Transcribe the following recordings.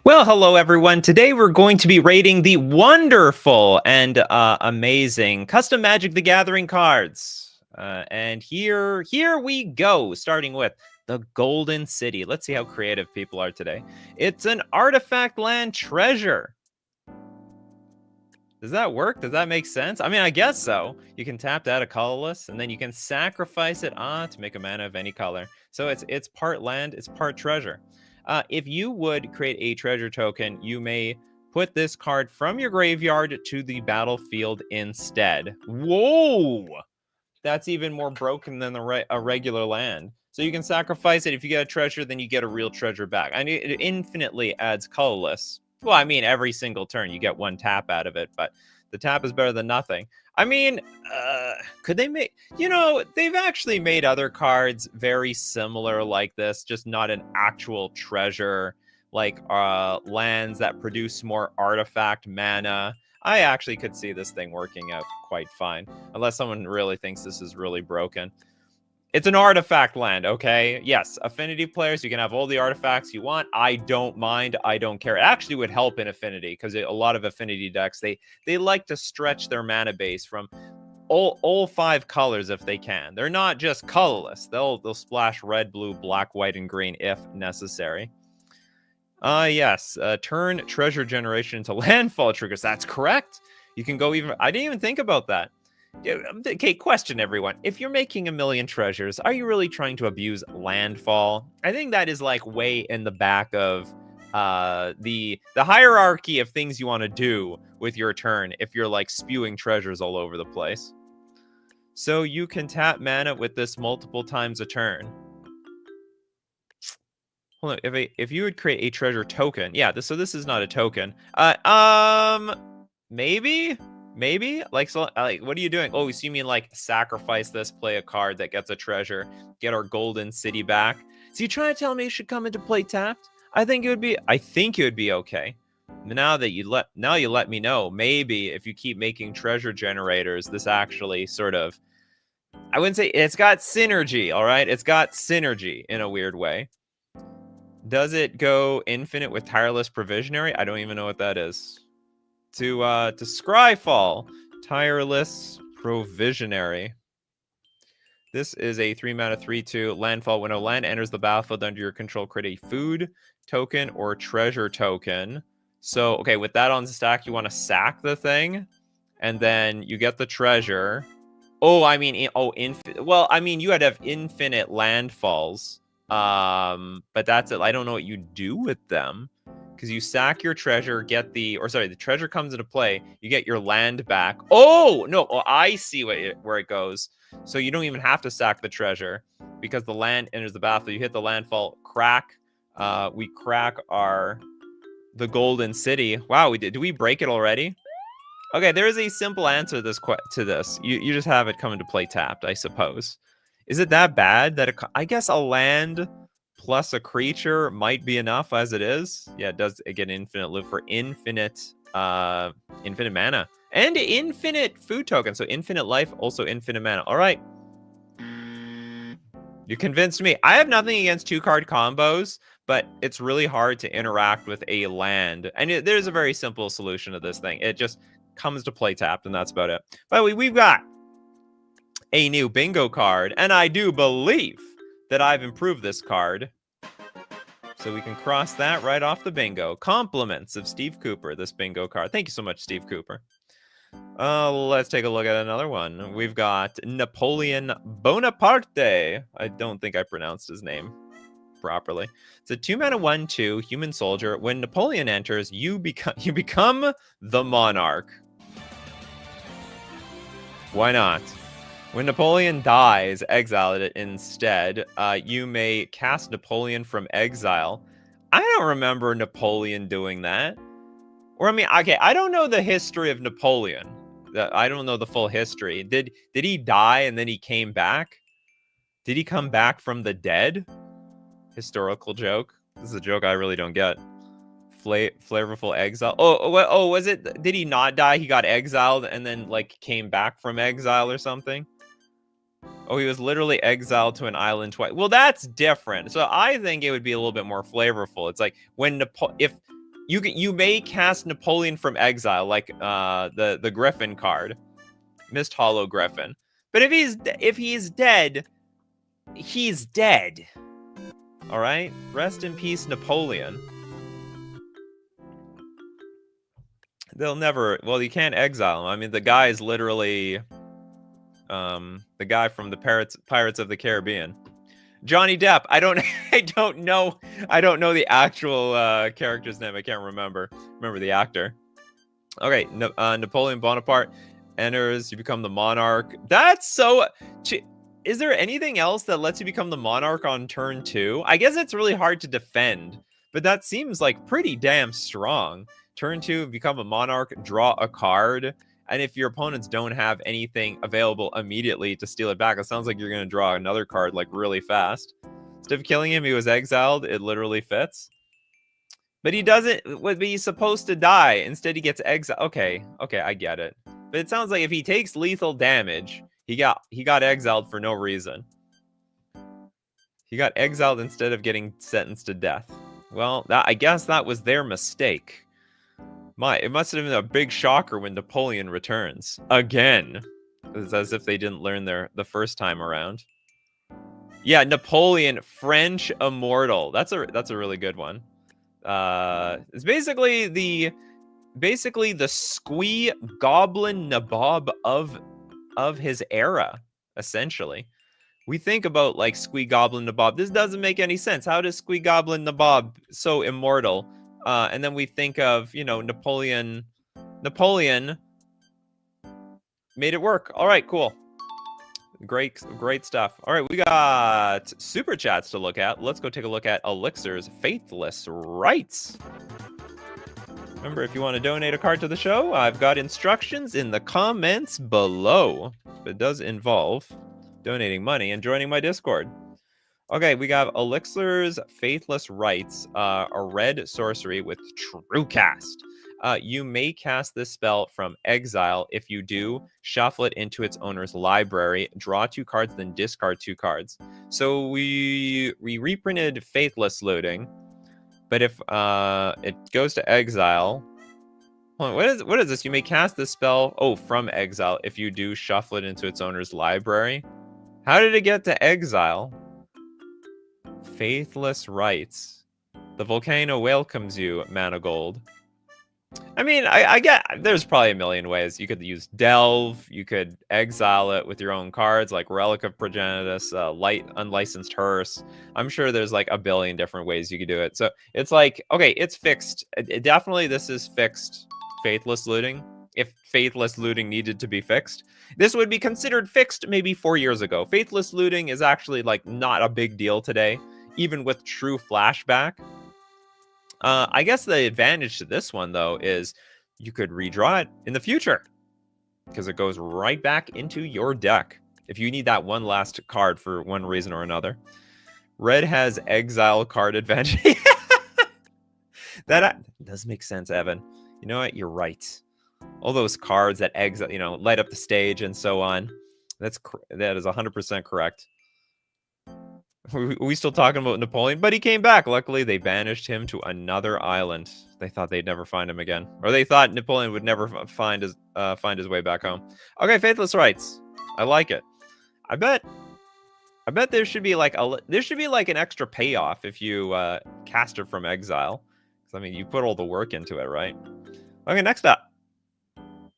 Well, hello everyone. Today we're going to be rating the wonderful and amazing custom Magic the Gathering cards. And here we go, starting with the Golden City. Let's see how creative people are today. It's an artifact land treasure. Does that work? Does that make sense? I mean, I guess so. You can tap that a colorless, and then you can sacrifice it to make a mana of any color. So it's part land, it's part treasure. If you would create a treasure token, you may put this card from your graveyard to the battlefield instead. Whoa! That's even more broken than a regular land. So you can sacrifice it. If you get a treasure, then you get a real treasure back. And it infinitely adds colorless. Well, I mean, every single turn you get one tap out of it, but the tap is better than nothing. I mean, could they make... You know, they've actually made other cards very similar like this, just not an actual treasure, like lands that produce more artifact mana. I actually could see this thing working out quite fine, unless someone really thinks this is really broken. It's an artifact land, okay? Yes, affinity players, you can have all the artifacts you want. I don't mind. I don't care. It actually would help in affinity, because a lot of affinity decks, they like to stretch their mana base from all 5 colors if they can. They're not just colorless. They'll splash red, blue, black, white, and green if necessary. Yes, turn treasure generation into landfall triggers. That's correct. You can go even... I didn't even think about that. Okay, question everyone. If you're making 1,000,000 treasures, are you really trying to abuse landfall? I think that is like way in the back of the hierarchy of things you want to do with your turn if you're like spewing treasures all over the place. So you can tap mana with this multiple times a turn. Hold on, if you would create a treasure token, yeah, so this is not a token. Maybe like, so like, what are you doing? Oh, so you mean like sacrifice this, play a card that gets a treasure, get our Golden City back? So you trying to tell me it should come into play tapped? I think it would be okay. Now you let me know, maybe if you keep making treasure generators, this actually sort of, I wouldn't say it's got synergy, all right? It's got synergy in a weird way. Does it go infinite with tireless provisionary? I don't even know what that is. To Scryfall, tireless provisionary. This is a 3-mana 3/2 landfall. When a land enters the battlefield under your control, create a food token or treasure token. So, okay, with that on the stack, you want to sack the thing, and then you get the treasure. Oh, I mean, well, I mean, you had to have infinite landfalls. But that's it. I don't know what you do with them. Because you sack your treasure, the treasure comes into play, you get your land back. Oh, no, I see where it goes. So you don't even have to sack the treasure, because the land enters the battlefield. You hit the landfall, crack. We crack the Golden City. Wow, we did. Do we break it already? Okay, there is a simple answer to this. You just have it come into play tapped, I suppose. Is it that bad that I guess a land plus a creature might be enough as it is? Yeah, it does get infinite live for infinite mana and infinite food token. So infinite life, also infinite mana. All right. You convinced me. I have nothing against 2-card combos, but it's really hard to interact with a land. And there's a very simple solution to this thing. It just comes to play tapped, and that's about it. By the way, we've got a new bingo card, and I do believe that I've improved this card. So we can cross that right off the bingo. Compliments of Steve Cooper, this bingo card. Thank you so much, Steve Cooper. Let's take a look at another one. We've got Napoleon Bonaparte. I don't think I pronounced his name properly. It's a 2-mana 1/2 human soldier. When Napoleon enters, you become the monarch. Why not? When Napoleon dies, exile it instead. You may cast Napoleon from exile. I don't remember Napoleon doing that. Or, I mean, okay, I don't know the history of Napoleon. I don't know the full history. Did he die and then he came back? Did he come back from the dead? Historical joke. This is a joke I really don't get. Flavorful exile. Oh, was it? Did he not die? He got exiled and then, like, came back from exile or something? Oh, he was literally exiled to an island twice. Well, that's different. So I think it would be a little bit more flavorful. It's like when if You may cast Napoleon from exile, like the Griffin card, Mist Hollow Griffin. But if he's dead, he's dead. All right, rest in peace, Napoleon. They'll never. Well, you can't exile him. I mean, the guy is literally the guy from the Pirates of the Caribbean. Johnny Depp. I don't know the actual character's name. I can't remember the actor. Okay, Napoleon Bonaparte enters, you become the monarch. That's so... Is there anything else that lets you become the monarch on turn 2? I guess it's really hard to defend, but that seems like pretty damn strong. Turn 2, become a monarch, draw a card, and if your opponents don't have anything available immediately to steal it back, it sounds like you're going to draw another card like really fast. Instead of killing him, he was exiled. It literally fits. But he doesn't, would be supposed to die. Instead, he gets exiled. Okay, I get it. But it sounds like if he takes lethal damage, he got exiled for no reason. He got exiled instead of getting sentenced to death. Well, I guess that was their mistake. It must have been a big shocker when Napoleon returns again. It's as if they didn't learn the first time around. Yeah, Napoleon, French immortal. That's a really good one. It's basically the squee goblin nabob of his era, essentially. We think about like squee goblin nabob. This doesn't make any sense. How does squee goblin nabob so immortal? And then we think of, you know, Napoleon made it work. All right, cool. Great stuff. All right, we got super chats to look at. Let's go take a look at Elixir's Faithless Rites. Remember, if you want to donate a card to the show, I've got instructions in the comments below. It does involve donating money and joining my Discord. Okay, we got Elixir's Faithless Rites, a red sorcery with Truecast. You may cast this spell from exile. If you do, shuffle it into its owner's library, draw 2 cards, then discard 2 cards. So we reprinted Faithless Looting, but if it goes to exile... Hold on, what is this? You may cast this spell, from exile. If you do, shuffle it into its owner's library. How did it get to exile? Faithless Rites. The volcano welcomes you, Mana Gold. I mean, I get there's probably a million ways. You could use Delve, you could exile it with your own cards, like Relic of Progenitus, Unlicensed Hearse. I'm sure there's like a billion different ways you could do it. So it's like, okay, it's fixed. Definitely this is fixed Faithless Looting. If Faithless Looting needed to be fixed, this would be considered fixed maybe 4 years ago. Faithless Looting is actually like not a big deal today, even with true flashback. I guess the advantage to this one, though, is you could redraw it in the future because it goes right back into your deck if you need that one last card for one reason or another. Red has exile card advantage. That does make sense, Evan. You know what? You're right. All those cards that exile, you know, light up the stage and so on. That is 100% correct. We still talking about Napoleon, but he came back. Luckily, they banished him to another island. They thought they'd never find him again, or they thought Napoleon would never find his way back home. Okay, Faithless Rites. I like it. I bet there should be like an extra payoff if you cast her from exile. Because I mean, you put all the work into it, right? Okay, next up,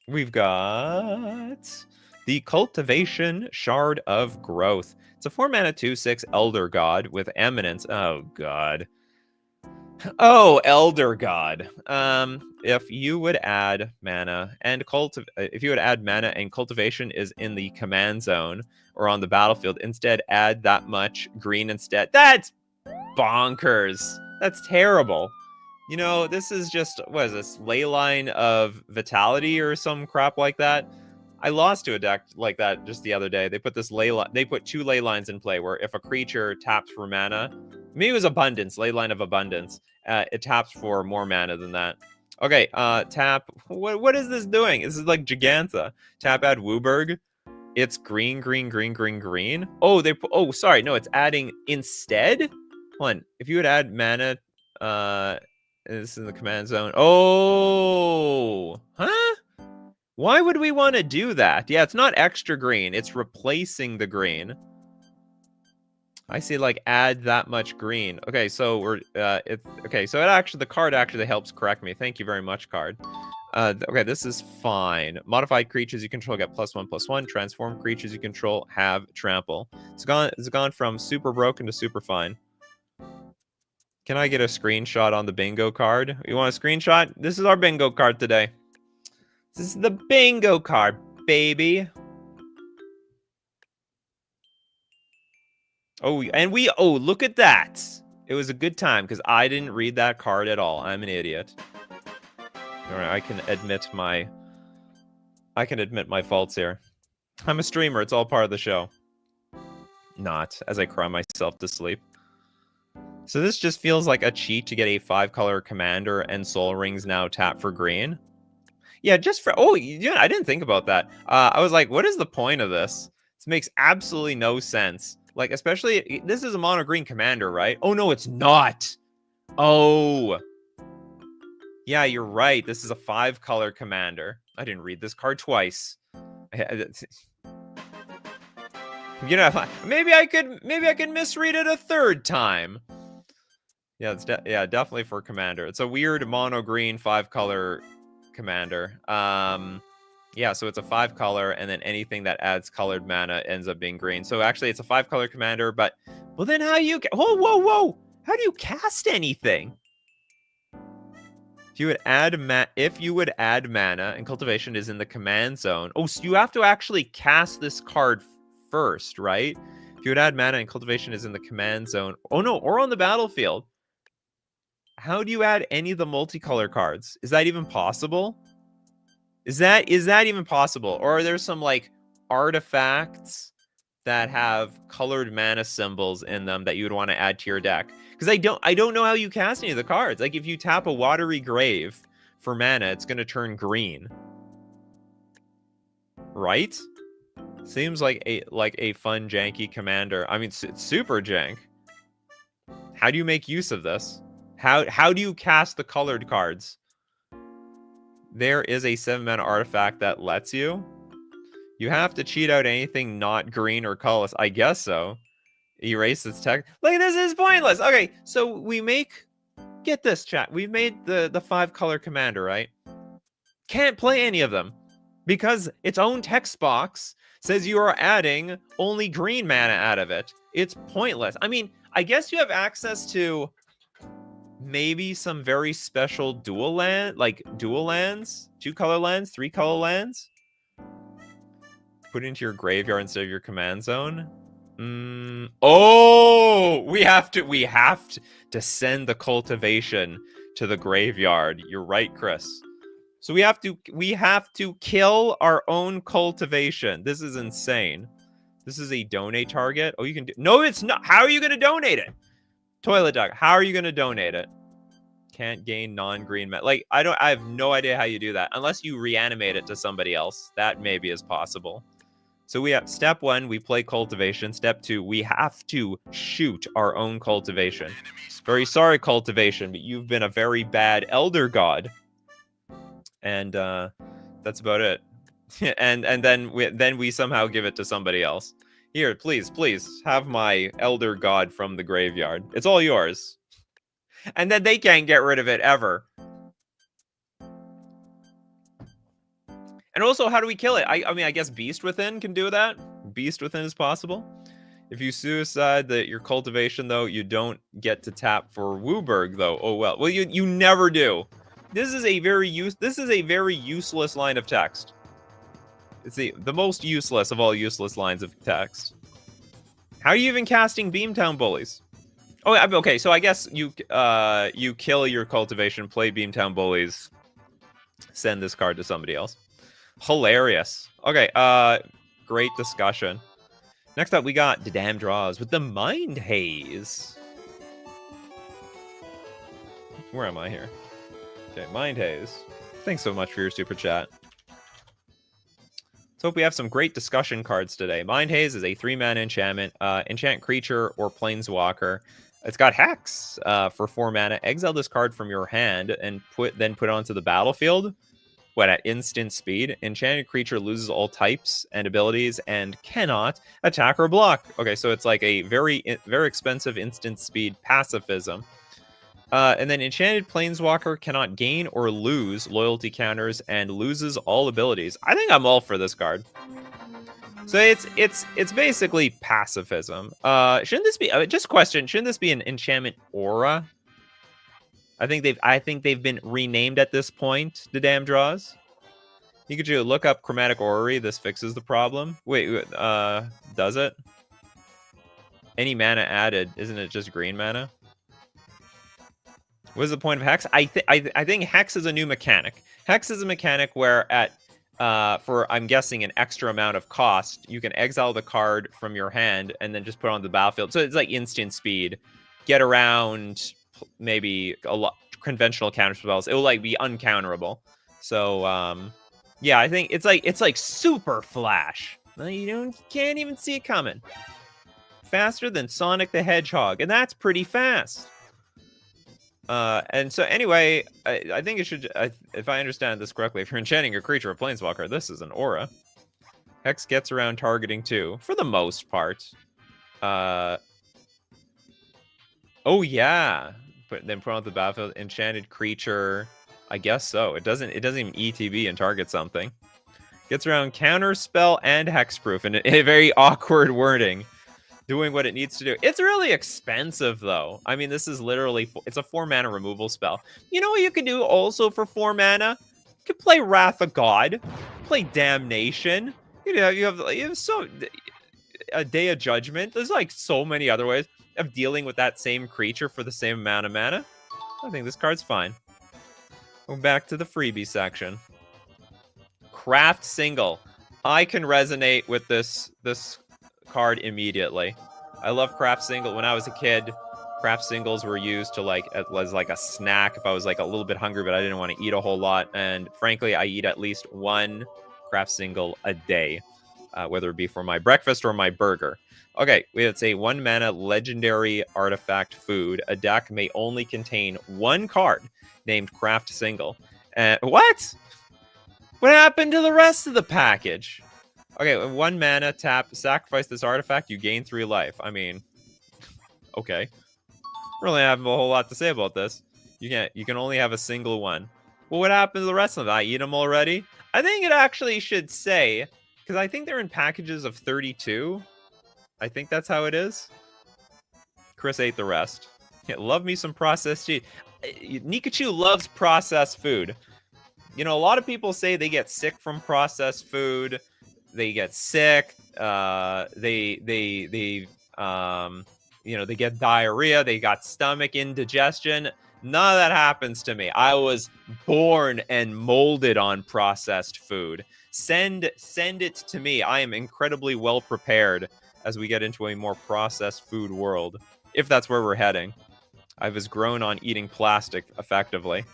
we've got the Cultivation Shard of Growth. It's a 4-mana 2/6 Elder God with Eminence. Oh, God. Oh, Elder God. If you would add mana and Cultivation is in the command zone or on the battlefield, instead add that much green instead. That's bonkers. That's terrible. You know, this is just, what is this? Leyline of Vitality or some crap like that? I lost to a deck like that just the other day. They put they put 2 ley lines in play where if a creature taps for mana, maybe it was Abundance, Leyline of Abundance, it taps for more mana than that. Okay, tap. What is this doing? This is like Gigantha. Tap, add Wooburg. It's green. Oh, sorry, no, it's adding instead. Hold on. If you would add mana, This is in the command zone. Oh, huh? Why would we want to do that? Yeah, it's not extra green. It's replacing the green. I see, like, add that much green. Okay, so we're okay. So it actually, the card actually helps correct me. Thank you very much, card. Okay, this is fine. Modified creatures you control get +1/+1. Transform creatures you control have trample. It's gone from super broken to super fine. Can I get a screenshot on the bingo card? You want a screenshot? This is our bingo card today. This is the bingo card, baby. Oh, and oh, look at that. It was a good time because I didn't read that card at all. I'm an idiot. All right, I can admit my faults here. I'm a streamer. It's all part of the show. Not, as I cry myself to sleep. So this just feels like a cheat to get a 5-color commander and Soul Rings now tap for green. Yeah, just for... Oh, yeah, I didn't think about that. I was like, what is the point of this? This makes absolutely no sense. Like, especially... This is a mono green commander, right? Oh, no, it's not. Oh. Yeah, you're right. This is a 5-color commander. I didn't read this card twice. You know, maybe I could misread it a third time. Yeah, it's definitely for commander. It's a weird mono green 5-color commander. Yeah, so it's a 5-color, and then anything that adds colored mana ends up being green. So actually, it's a 5-color commander. But well, then how you? Whoa! How do you cast anything? If you would add mana, and cultivation is in the command zone. Oh, so you have to actually cast this card first, right? If you would add mana and cultivation is in the command zone. Oh no, or on the battlefield. How do you add any of the multicolor cards? Is that even possible? Is that even possible? Or are there some like artifacts that have colored mana symbols in them that you would want to add to your deck? Because I don't know how you cast any of the cards. Like if you tap a Watery Grave for mana, it's gonna turn green. Right? Seems like a fun janky commander. I mean, it's super jank. How do you make use of this? How do you cast the colored cards? There is a 7-mana artifact that lets you. You have to cheat out anything not green or colorless. I guess so. Erase its text. Like, this is pointless. Okay, so we make... Get this, chat. We made the 5-color commander, right? Can't play any of them. Because its own text box says you are adding only green mana out of it. It's pointless. I mean, I guess you have access to... maybe some very special dual lands, 2-color lands, 3-color lands. Put into your graveyard instead of your command zone. Oh, we have to send the cultivation to the graveyard. You're right, Chris. So we have to kill our own cultivation. This is insane. This is a donate target. Oh, you can do... No, it's not. How are you going to donate it? Toilet Duck, how are you going to donate it? Can't gain non-green mana. Like, I have no idea how you do that. Unless you reanimate it to somebody else. That maybe is possible. So we have step 1, we play cultivation. Step 2, we have to shoot our own cultivation. Very sorry, cultivation, but you've been a very bad elder god. And that's about it. and then we somehow give it to somebody else. Here, please have my elder god from the graveyard. It's all yours. And then they can't get rid of it ever. And also, how do we kill it? I mean, I guess Beast Within can do that. Beast Within is possible. If you suicide your cultivation, though, you don't get to tap for Wooburg, though. Oh well. Well, you never do. This is a very useless line of text. It's the most useless of all useless lines of text. How are you even casting Beamtown Bullies? Oh, okay. So I guess you kill your cultivation, play Beamtown Bullies, send this card to somebody else. Hilarious. Okay. Great discussion. Next up, we got the damn draws with the Mind Haze. Where am I here? Okay, Mind Haze. Thanks so much for your super chat. Let's hope we have some great discussion cards today. Mind Haze is a 3-mana enchantment. Enchant creature or planeswalker. It's got Hex for 4 mana. Exile this card from your hand and put it onto the battlefield. What, at instant speed? Enchanted creature loses all types and abilities and cannot attack or block. Okay, so it's like a very expensive instant speed pacifism. And then Enchanted Planeswalker cannot gain or lose loyalty counters and loses all abilities. I think I'm all for this card. So it's basically pacifism. Shouldn't this be just question? Shouldn't this be an enchantment aura? I think they've been renamed at this point. The damn draws. Nikachu, look up chromatic orrery. This fixes the problem. Wait, does it? Any mana added, isn't it just green mana? What is the point of Hex? I think Hex is a new mechanic. Hex is a mechanic where for I'm guessing an extra amount of cost, you can exile the card from your hand and then just put it on the battlefield. So it's like instant speed. Get around maybe a lot conventional counter spells. It will like be uncounterable. So yeah, I think it's like super flash. You can't even see it coming. Faster than Sonic the Hedgehog, and that's pretty fast. And so anyway, I think it should, if I understand this correctly, if you're enchanting a creature or planeswalker, this is an aura. Hex gets around targeting too, for the most part. Oh yeah, then put on the battlefield, enchanted creature. I guess so. It doesn't even ETB and target something. Gets around counter spell and hexproof in a very awkward wording. Doing what it needs to do. It's really expensive, though. I mean, this is literally... It's a 4-mana removal spell. You know what you can do also for 4 mana? You can play Wrath of God. Play Damnation. You have so... A Day of Judgment. There's, like, so many other ways of dealing with that same creature for the same amount of mana. I think this card's fine. Go back to the freebie section. Craft Single. I can resonate with this card immediately. I love craft single. When I was a kid, craft singles were used to as like a snack if I was like a little bit hungry but I didn't want to eat a whole lot. And frankly, I eat at least one craft single a day, whether it be for my breakfast or my burger. Okay, it's a 1 mana legendary artifact food. A deck may only contain 1 card named craft single. What? What happened to the rest of the package? Okay, 1 mana, tap, sacrifice this artifact, you gain 3 life. I mean, okay. Really have a whole lot to say about this. You can only have a single one. Well, what happened to the rest of them? I eat them already? I think it actually should say, because I think they're in packages of 32. I think that's how it is. Chris ate the rest. Yeah, love me some processed cheese. Nikachu loves processed food. You know, a lot of people say they get sick from processed food. They get sick. They get diarrhea. They got stomach indigestion. None of that happens to me. I was born and molded on processed food. Send it to me. I am incredibly well prepared as we get into a more processed food world, if that's where we're heading. I was grown on eating plastic effectively.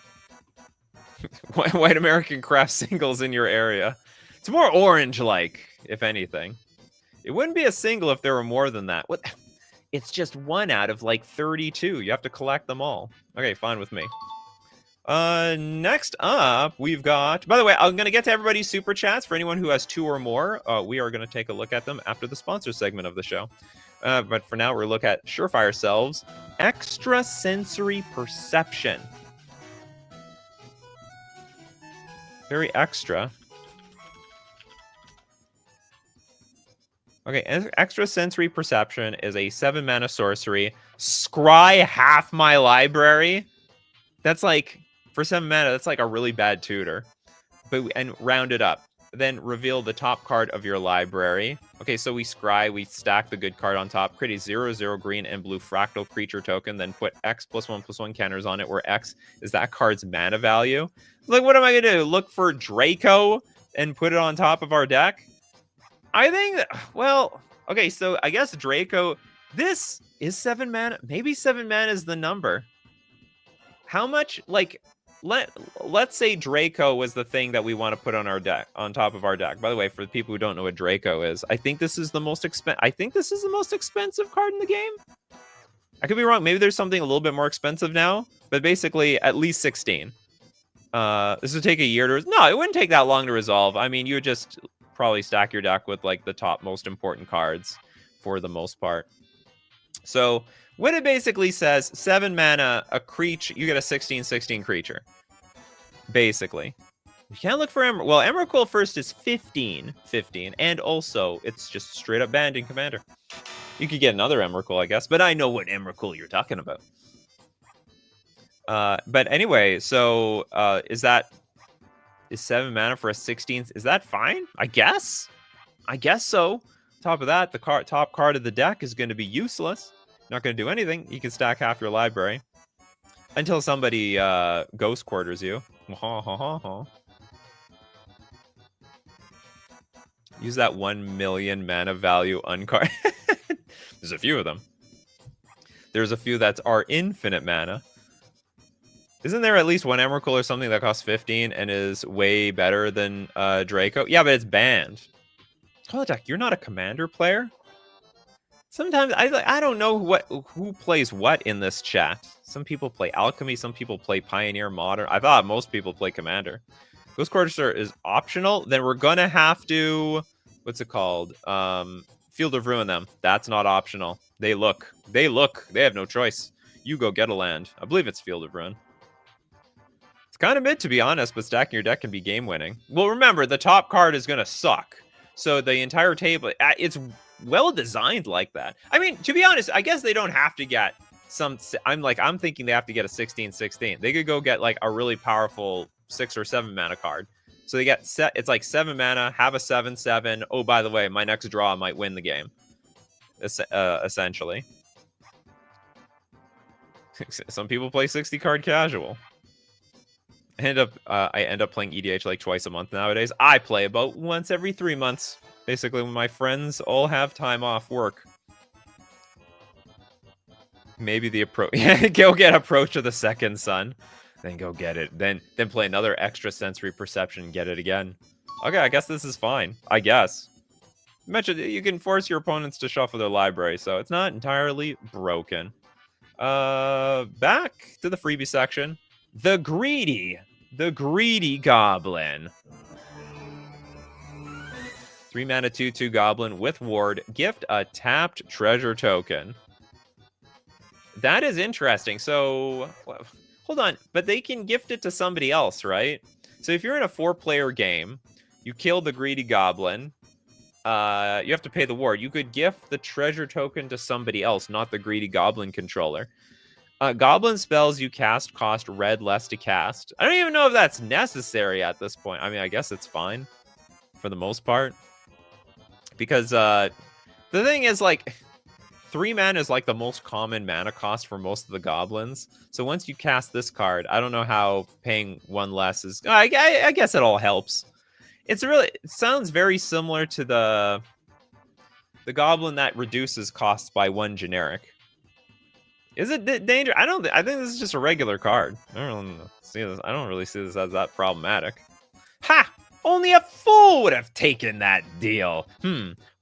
White American craft singles in your area. It's more orange-like, if anything. It wouldn't be a single if there were more than that. What? It's just 1 out of, like, 32. You have to collect them all. Okay, fine with me. Next up, we've got... By the way, I'm going to get to everybody's super chats. For anyone who has 2 or more, we are going to take a look at them after the sponsor segment of the show. But for now, we're look at Surefire Selves. Extrasensory Perception. Very extra. Okay, Extrasensory Perception is a 7-mana sorcery. Scry half my library. That's like, for 7 mana, that's like a really bad tutor. And round it up. Then reveal the top card of your library. Okay, so we scry, we stack the good card on top, create a 0/0 green and blue fractal creature token, then put X +1/+1 counters on it, where X is that card's mana value. Like, what am I going to do? Look for Draco and put it on top of our deck? I think that, well, okay, so I guess Draco, this is 7 mana. Maybe 7 mana is the number. How much, like, let's say Draco was the thing that we want to put on our deck, on top of our deck. By the way, for the people who don't know what Draco is, I think this is the most expensive card in the game. I could be wrong. Maybe there's something a little bit more expensive now, but basically at least 16. This would take a year to... No, it wouldn't take that long to resolve. I mean, you would just probably stack your deck with like the top most important cards for the most part. So what it basically says, 7 mana, a creature, you get a 16/16 creature. Basically. You can't look for Emerald. Well, Emrakul first is 15/15, and also it's just straight up banned in Commander. You could get another Emrakul, I guess, but I know what Emrakul you're talking about. But anyway, so is 7 mana for a 16th? Is that fine? I guess so. Top of that, the top card of the deck is going to be useless. Not going to do anything. You can stack half your library until somebody ghost quarters you. Use that 1 million mana value uncard. There's a few of them. There's a few that are infinite mana. Isn't there at least one Emrakul or something that costs 15 and is way better than Draco? Yeah, but it's banned. Holodeck, you're not a Commander player? Sometimes I don't know who plays what in this chat. Some people play Alchemy, some people play Pioneer Modern. I thought most people play Commander. Ghost Quarter is optional. Then we're gonna have to, what's it called? Field of Ruin them. That's not optional. They have no choice. You go get a land. I believe it's Field of Ruin. It's kind of mid, to be honest, but stacking your deck can be game winning. Well, remember, the top card is gonna suck. So the entire table, it's well designed like that. I mean, to be honest, I guess they don't have to get some... I'm thinking they have to get a 16/16. They could go get like a really powerful 6 or 7 mana card. So they get set. It's like 7 mana, have a 7/7. Oh, by the way, my next draw might win the game. Essentially. Some people play 60 card casual. I end up playing EDH like twice a month nowadays. I play about once every 3 months. Basically, when my friends all have time off work. Maybe the approach... go get Approach of the Second Sun. Then go get it. Then play another Extrasensory Perception and get it again. Okay, I guess this is fine. I guess. Mentioned you can force your opponents to shuffle their library, so it's not entirely broken. Back to the freebie section. The Greedy Goblin. 3 mana 2/2 Goblin with Ward. Gift a tapped treasure token. That is interesting. So, hold on. But they can gift it to somebody else, right? So if you're in a 4-player game, you kill the Greedy Goblin. You have to pay the Ward. You could gift the treasure token to somebody else, not the Greedy Goblin controller. Goblin spells you cast cost red less to cast. I don't even know if that's necessary at this point. I mean, I guess it's fine for the most part. Because the thing is, like, 3 mana is like the most common mana cost for most of the goblins. So once you cast this card, I don't know how paying 1 less is... I guess it all helps. It sounds very similar to the goblin that reduces costs by 1 generic. Is it danger? I think this is just a regular card. I don't really see this as that problematic. Ha! Only a fool would have taken that deal.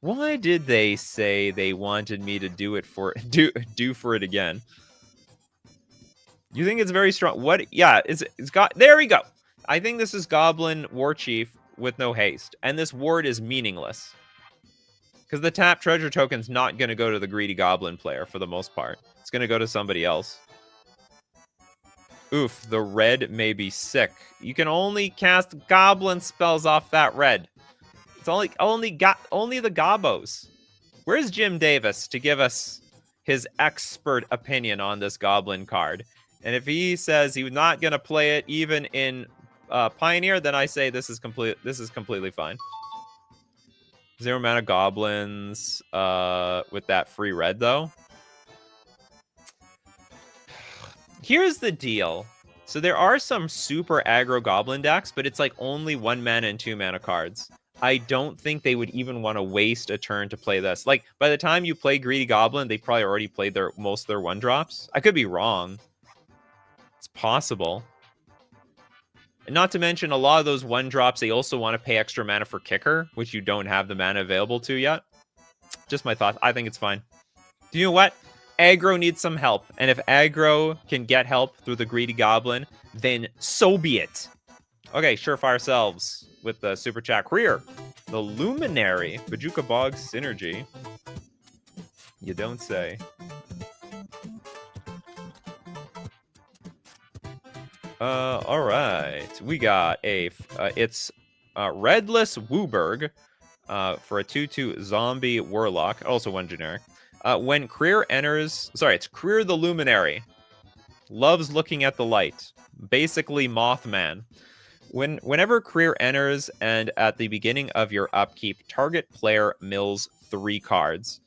Why did they say they wanted me to do for it again? You think it's very strong? What? Yeah, it's got... There we go. I think this is Goblin War Chief with no haste, and this ward is meaningless. Because the tap treasure token's not going to go to the Greedy Goblin player for the most part. It's going to go to somebody else. Oof, the red may be sick. You can only cast goblin spells off that red. It's only the gobos. Where's Jim Davis to give us his expert opinion on this goblin card? And if he says he's not going to play it even in Pioneer, then I say this is completely fine. 0 mana goblins with that free red though. Here's the deal. So there are some super aggro goblin decks, but it's like only 1 mana and 2 mana cards. I don't think they would even want to waste a turn to play this. Like, by the time you play Greedy Goblin, they probably already played most of their 1-drops. I could be wrong. It's possible. And not to mention, a lot of those 1-drops, they also want to pay extra mana for Kicker, which you don't have the mana available to yet. Just my thoughts. I think it's fine. Do you know what? aggro needs some help. And if aggro can get help through the Greedy Goblin, then so be it. Okay, Surefire Selves with the Super Chat. Career, the Luminary, Bajuka Bog Synergy. You don't say. All right. We got it's Redless Wooburg for a 2/2 zombie warlock, also one generic. When Career enters, it's Career the Luminary. Loves looking at the light. Basically Mothman. Whenever Career enters and at the beginning of your upkeep, target player mills 3 cards.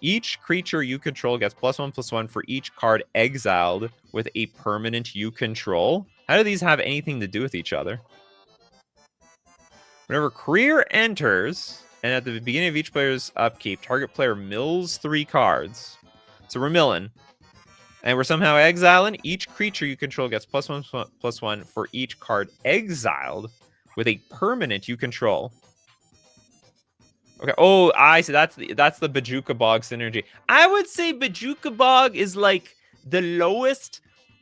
Each creature you control gets +1/+1 for each card exiled with a permanent you control. How do these have anything to do with each other? Whenever Career enters, and at the beginning of each player's upkeep, target player mills 3 cards. So we're milling. And we're somehow exiling. Each creature you control gets +1/+1 for each card exiled with a permanent you control. Okay. Oh, I see. That's the Bajuka Bog synergy. I would say Bajuka Bog is like the lowest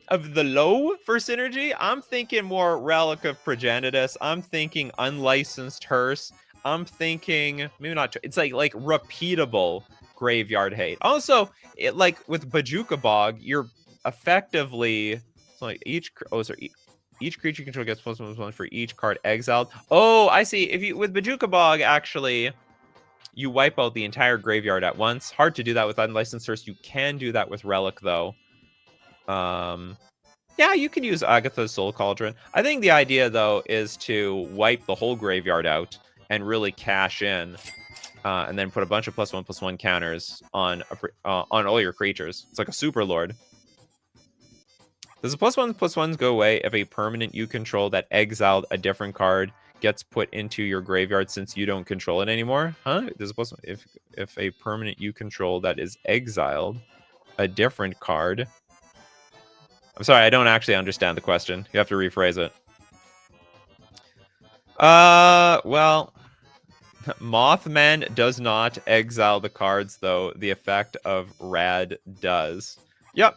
of the low for synergy. I'm thinking more Relic of Progenitus. I'm thinking Unlicensed Hearse. I'm thinking maybe not. It's like repeatable Graveyard Hate. Also, it like with Bajuka Bog, you're effectively like each creature you control gets +1/+1 for each card exiled. Oh, I see. If you with Bajuka Bog, actually, you wipe out the entire graveyard at once. Hard to do that with Unlicensed Hearse. You can do that with Relic, though. Yeah, you can use Agatha's Soul Cauldron. I think the idea, though, is to wipe the whole graveyard out and really cash in, and then put a bunch of +1/+1 counters on all your creatures. It's like a Super Lord. Does the +1/+1s go away if a permanent you control that exiled a different card gets put into your graveyard since you don't control it anymore? Huh? Does if a permanent you control that is exiled a different card? I'm sorry, I don't actually understand the question. You have to rephrase it. Well, Mothman does not exile the cards, though. The effect of Rad does. Yep.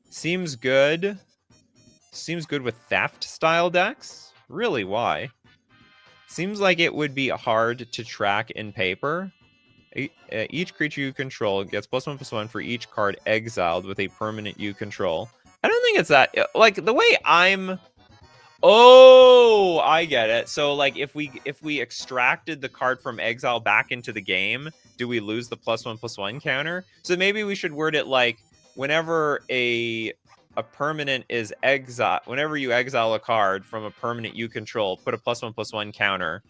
Seems good. Seems good with Theft-style decks. Really, why? Seems like it would be hard to track in paper. Each creature you control gets +1/+1 for each card exiled with a permanent you control. I don't think it's that... Like, the way I'm... Oh, I get it. So, like, if we extracted the card from exile back into the game, do we lose the +1/+1 counter? So maybe we should word it like, whenever a permanent is exile, whenever you exile a card from a permanent you control, put a +1/+1 counter.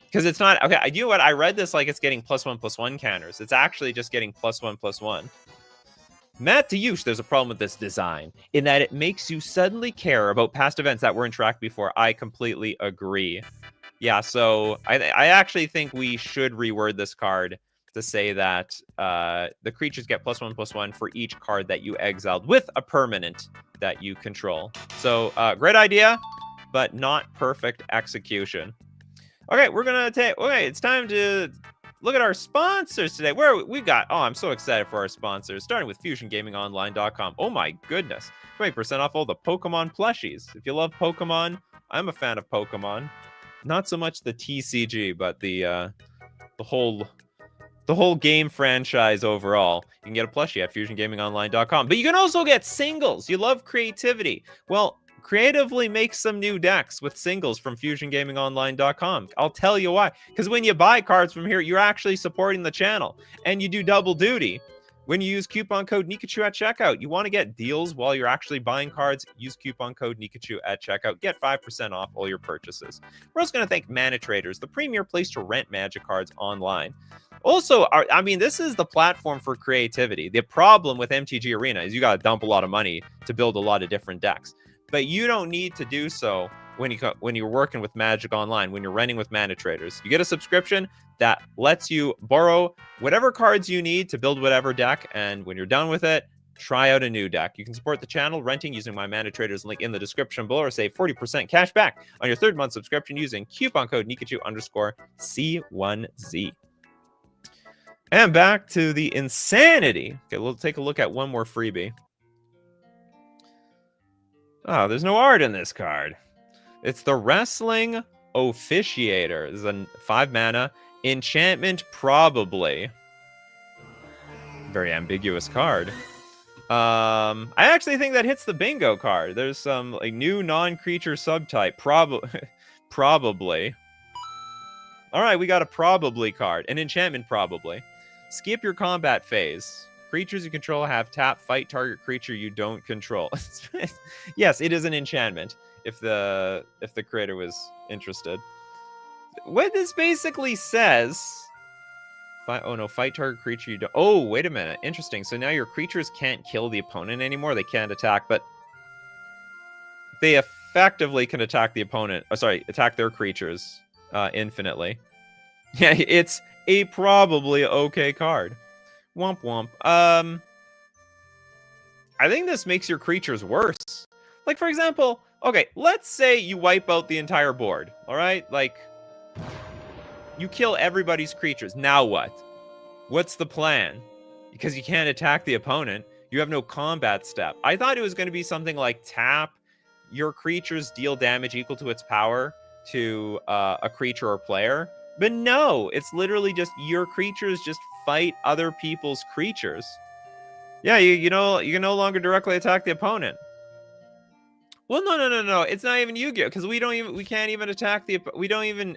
Because it's not... Okay, you know what? I read this like it's getting +1/+1 counters. It's actually just getting +1/+1. Matt to use, there's a problem with this design, in that it makes you suddenly care about past events that were in track before. I completely agree. Yeah, so I actually think we should reword this card to say that the creatures get +1/+1 for each card that you exiled with a permanent that you control. So, great idea, but not perfect execution. Okay, we're gonna take... Okay, it's time to look at our sponsors today. We've got... Oh, I'm so excited for our sponsors. Starting with FusionGamingOnline.com. Oh my goodness. 20% off all the Pokemon plushies. If you love Pokemon, I'm a fan of Pokemon. Not so much the TCG, but the whole game franchise overall. You can get a plushie at FusionGamingOnline.com. But you can also get singles. You love creativity. Well, creatively make some new decks with singles from FusionGamingOnline.com. I'll tell you why. Because when you buy cards from here, you're actually supporting the channel. And you do double duty. When you use coupon code Nikachu at checkout, you want to get deals while you're actually buying cards, use coupon code Nikachu at checkout. Get 5% off all your purchases. We're also going to thank Mana Traders, the premier place to rent Magic cards online. Also, I mean, this is the platform for creativity. The problem with MTG Arena is you got to dump a lot of money to build a lot of different decks. But you don't need to do so when you're working with Magic Online, when you're renting with Mana Traders. You get a subscription that lets you borrow whatever cards you need to build whatever deck, and when you're done with it, try out a new deck. You can support the channel renting using my Mana Traders link in the description below, or save 40% cash back on your third month subscription using coupon code Nikachu_C1Z. And back to the insanity. Okay, we'll take a look at one more freebie. Oh, there's no art in this card. It's the Wrestling Officiator. This is a 5 mana enchantment, probably. Very ambiguous card. I actually think that hits the bingo card. There's some like new non-creature subtype. Probably. All right, we got a probably card. An enchantment, probably. Skip your combat phase. Creatures you control have tap, fight target creature you don't control. Yes, it is an enchantment. If the creator was interested. What this basically says. Oh no, fight target creature you don't. Oh, wait a minute. Interesting. So now your creatures can't kill the opponent anymore. They can't attack, but they effectively can attack the opponent. Oh, sorry, attack their creatures infinitely. Yeah, it's a probably okay card. Womp womp. I think this makes your creatures worse. Like, for example, okay, let's say you wipe out the entire board, all right? Like, you kill everybody's creatures. Now what? What's the plan? Because you can't attack the opponent. You have no combat step. I thought it was going to be something like tap, your creatures deal damage equal to its power to a creature or player. But no, it's literally just your creatures just fight other people's creatures. Yeah, you know, you can no longer directly attack the opponent. Well, no. It's not even Yu-Gi-Oh! Because we can't even attack we don't even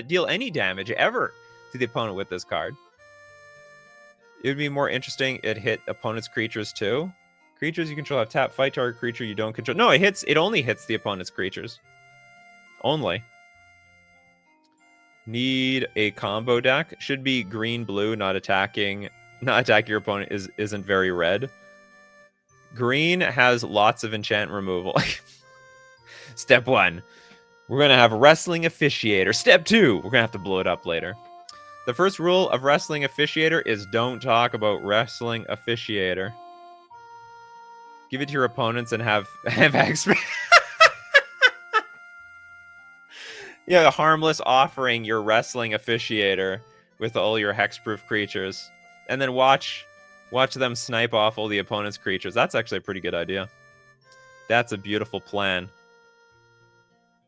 deal any damage ever to the opponent with this card. It would be more interesting. It hit opponent's creatures too. Creatures you control have tap, fight target creature you don't control. No, it only hits the opponent's creatures. Only. Need a combo deck. Should be green blue, not attacking your opponent isn't very red. Green has lots of enchant removal. Step 1, we're going to have Wrestling Officiator. Step 2, we're going to have to blow it up later. The first rule of Wrestling Officiator is don't talk about Wrestling Officiator. Give it to your opponents and have XP. Yeah, harmless offering your Wrestling Officiator with all your hexproof creatures. And then watch them snipe off all the opponent's creatures. That's actually a pretty good idea. That's a beautiful plan.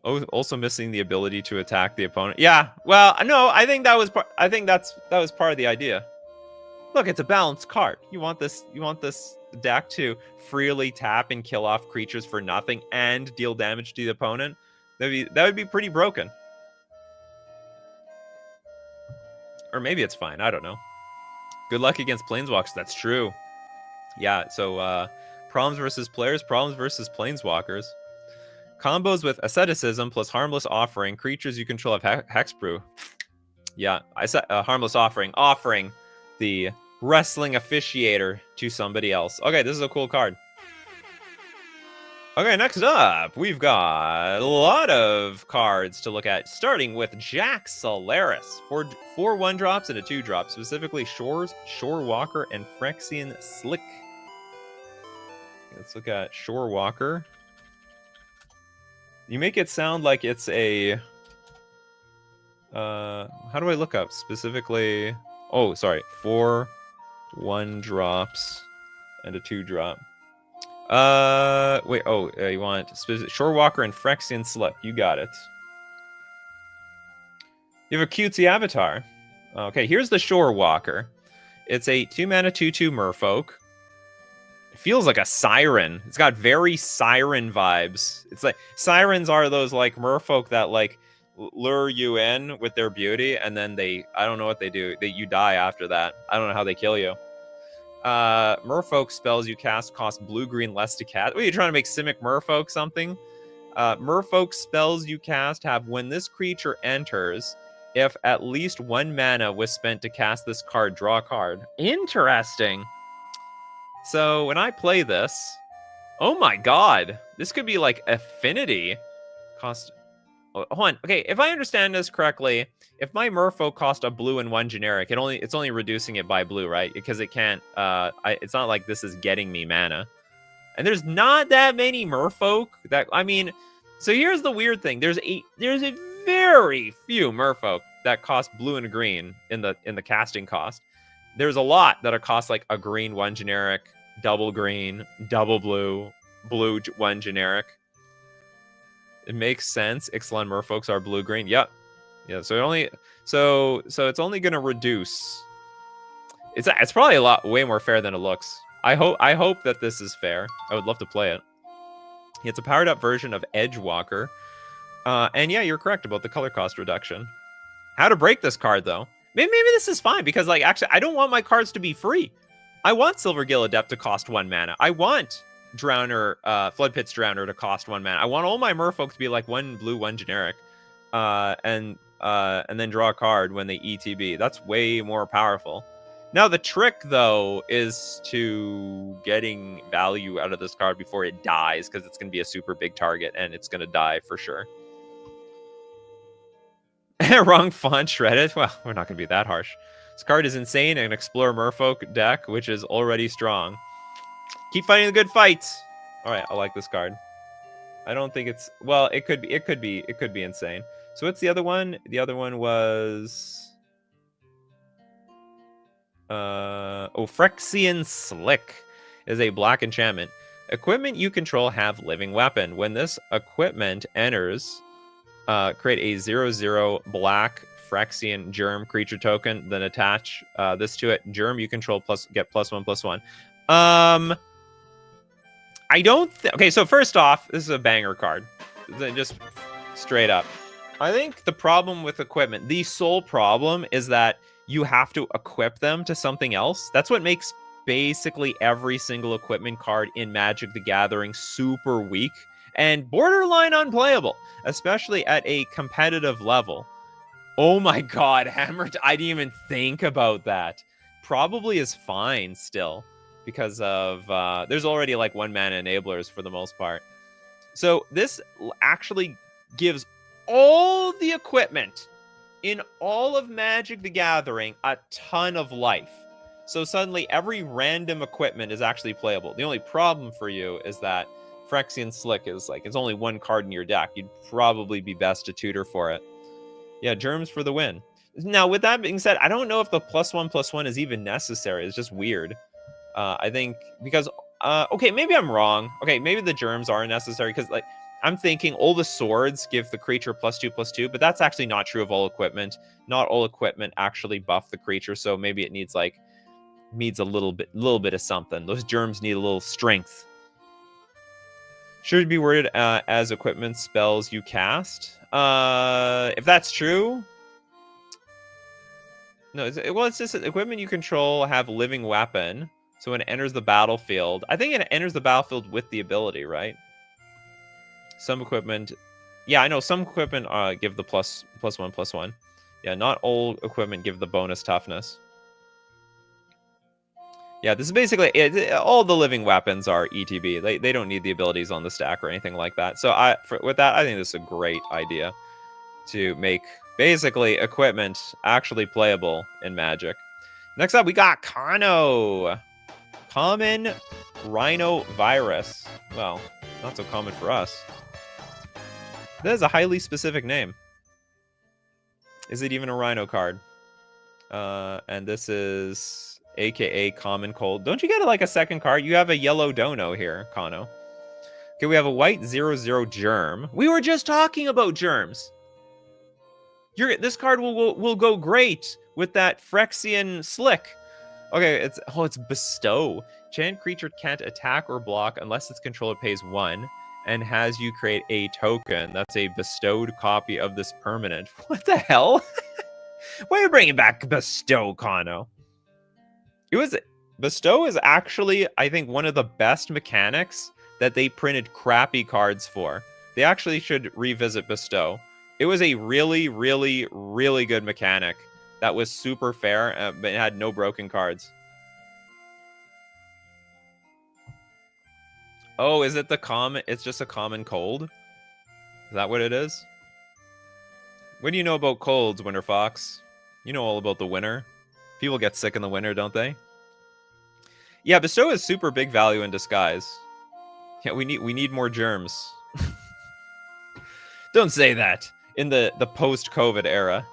Oh, also missing the ability to attack the opponent. Yeah, well, no, I think that was part of the idea. Look, it's a balanced card. You want this deck to freely tap and kill off creatures for nothing and deal damage to the opponent. That would be pretty broken. Or maybe it's fine. I don't know. Good luck against Planeswalkers. That's true. Yeah, so problems versus players, problems versus Planeswalkers. Combos with Asceticism plus Harmless Offering. Creatures you control have Hexproof. Yeah, I said Harmless Offering. Offering the Wrestling Officiator to somebody else. Okay, this is a cool card. Okay, next up, we've got a lot of cards to look at, starting with Jack Solaris. 4 1-drops and a 2-drop, specifically Shore Walker and Phyrexian Slick. Let's look at Shore Walker. You make it sound like it's a... how do I look up specifically? Oh, sorry. 4 1-drops and a 2-drop. Wait, you want Shore Walker and Phyrexian Slip. You got it. You have a cutesy avatar. Okay, here's the Shore Walker. It's a 2-mana 2/2 merfolk. It feels like a siren. It's got very siren vibes. It's like sirens are those like merfolk that like lure you in with their beauty, and then I don't know what they do. You die after that. I don't know how they kill you. Merfolk spells you cast cost blue-green less to cast. What are you trying to make Simic Merfolk something? Merfolk spells you cast have when this creature enters, if at least 1 mana was spent to cast this card, draw a card. Interesting. So when I play this, oh my god, this could be like affinity cost. Oh, hold on. Okay, if I understand this correctly, if my Merfolk cost a blue and 1 generic, it's only reducing it by blue, right? Because it can't. It's not like this is getting me mana, and there's not that many Merfolk that I mean. So here's the weird thing: there's a very few Merfolk that cost blue and green in the casting cost. there's a lot that cost like a green, one generic, double green, double blue, blue, one generic. It makes sense. Ixalan merfolks are blue green. Yep. Yeah, so it only so it's only gonna reduce. It's probably a lot way more fair than it looks. I hope that this is fair. I would love to play it. It's a powered up version of Edgewalker. And yeah, you're correct about the color cost reduction. How to break this card though? Maybe this is fine because like actually I don't want my cards to be free. I want Silvergill Adept to cost 1 mana. I want Drowner, Floodpits Drowner to cost 1 mana. I want all my merfolk to be like 1 blue, 1 generic. And then draw a card when they ETB. That's way more powerful. Now the trick though is to getting value out of this card before it dies, because it's going to be a super big target and it's going to die for sure. Wrong font shredded. Well, we're not going to be that harsh. This card is insane and Explore Merfolk deck, which is already strong. Keep fighting the good fights. All right, I like this card. I don't think it's well. It could be insane. So what's the other one? The other one was Phyrexian Slick is a black enchantment. Equipment you control have living weapon. When this equipment enters, create a 0/0 black Phyrexian germ creature token, then attach this to it. Germ you control get +1/+1. I don't okay, so first off, this is a banger card. Just straight up. I think the problem with equipment, the sole problem is that you have to equip them to something else. That's what makes basically every single equipment card in Magic the Gathering super weak and borderline unplayable, especially at a competitive level. Oh my god, Hammered, I didn't even think about that. Probably is fine still, because of, there's already like 1 mana enablers for the most part. So this actually gives all the equipment in all of Magic the Gathering a ton of life. So suddenly every random equipment is actually playable. The only problem for you is that Phyrexian Slick is like, it's only 1 card in your deck. You'd probably be best to tutor for it. Yeah, germs for the win. Now, with that being said, I don't know if the +1/+1 is even necessary. It's just weird. I think because, okay, maybe I'm wrong. Okay, maybe the germs are necessary because, like, I'm thinking all the swords give the creature +2/+2, but that's actually not true of all equipment. Not all equipment actually buff the creature, so maybe it needs like a little bit of something. Those germs need a little strength. Should be worded as equipment spells you cast. If that's true, no. It's just equipment you control have living weapon. So when it enters the battlefield, I think it enters the battlefield with the ability, right? Some equipment, yeah, I know some equipment give the +1/+1. Yeah, not all equipment give the bonus toughness. Yeah, this is basically all the living weapons are ETB. They don't need the abilities on the stack or anything like that. So with that, I think this is a great idea to make basically equipment actually playable in Magic. Next up, we got Kano. Common Rhino Virus. Well, not so common for us. That is a highly specific name. Is it even a Rhino card? And this is AKA Common Cold. Don't you get like a second card? You have a yellow dono here, Kano. Okay, we have a white 0/0 germ. We were just talking about germs. This card will go great with that Phyrexian Slick. Okay, it's Bestow. Chant creature can't attack or block unless its controller pays 1 and has you create a token. That's a bestowed copy of this permanent. What the hell? Why are you bringing back Bestow, Kano? Bestow is actually, I think, one of the best mechanics that they printed crappy cards for. They actually should revisit Bestow. It was a really, really, really good mechanic that was super fair, but it had no broken cards. Oh, is it the common? It's just a common cold? Is that what it is? What do you know about colds, Winter Fox? You know all about the winter. People get sick in the winter, don't they? Yeah, Bestow is super big value in disguise. Yeah, we need more germs. Don't say that in the post-COVID era.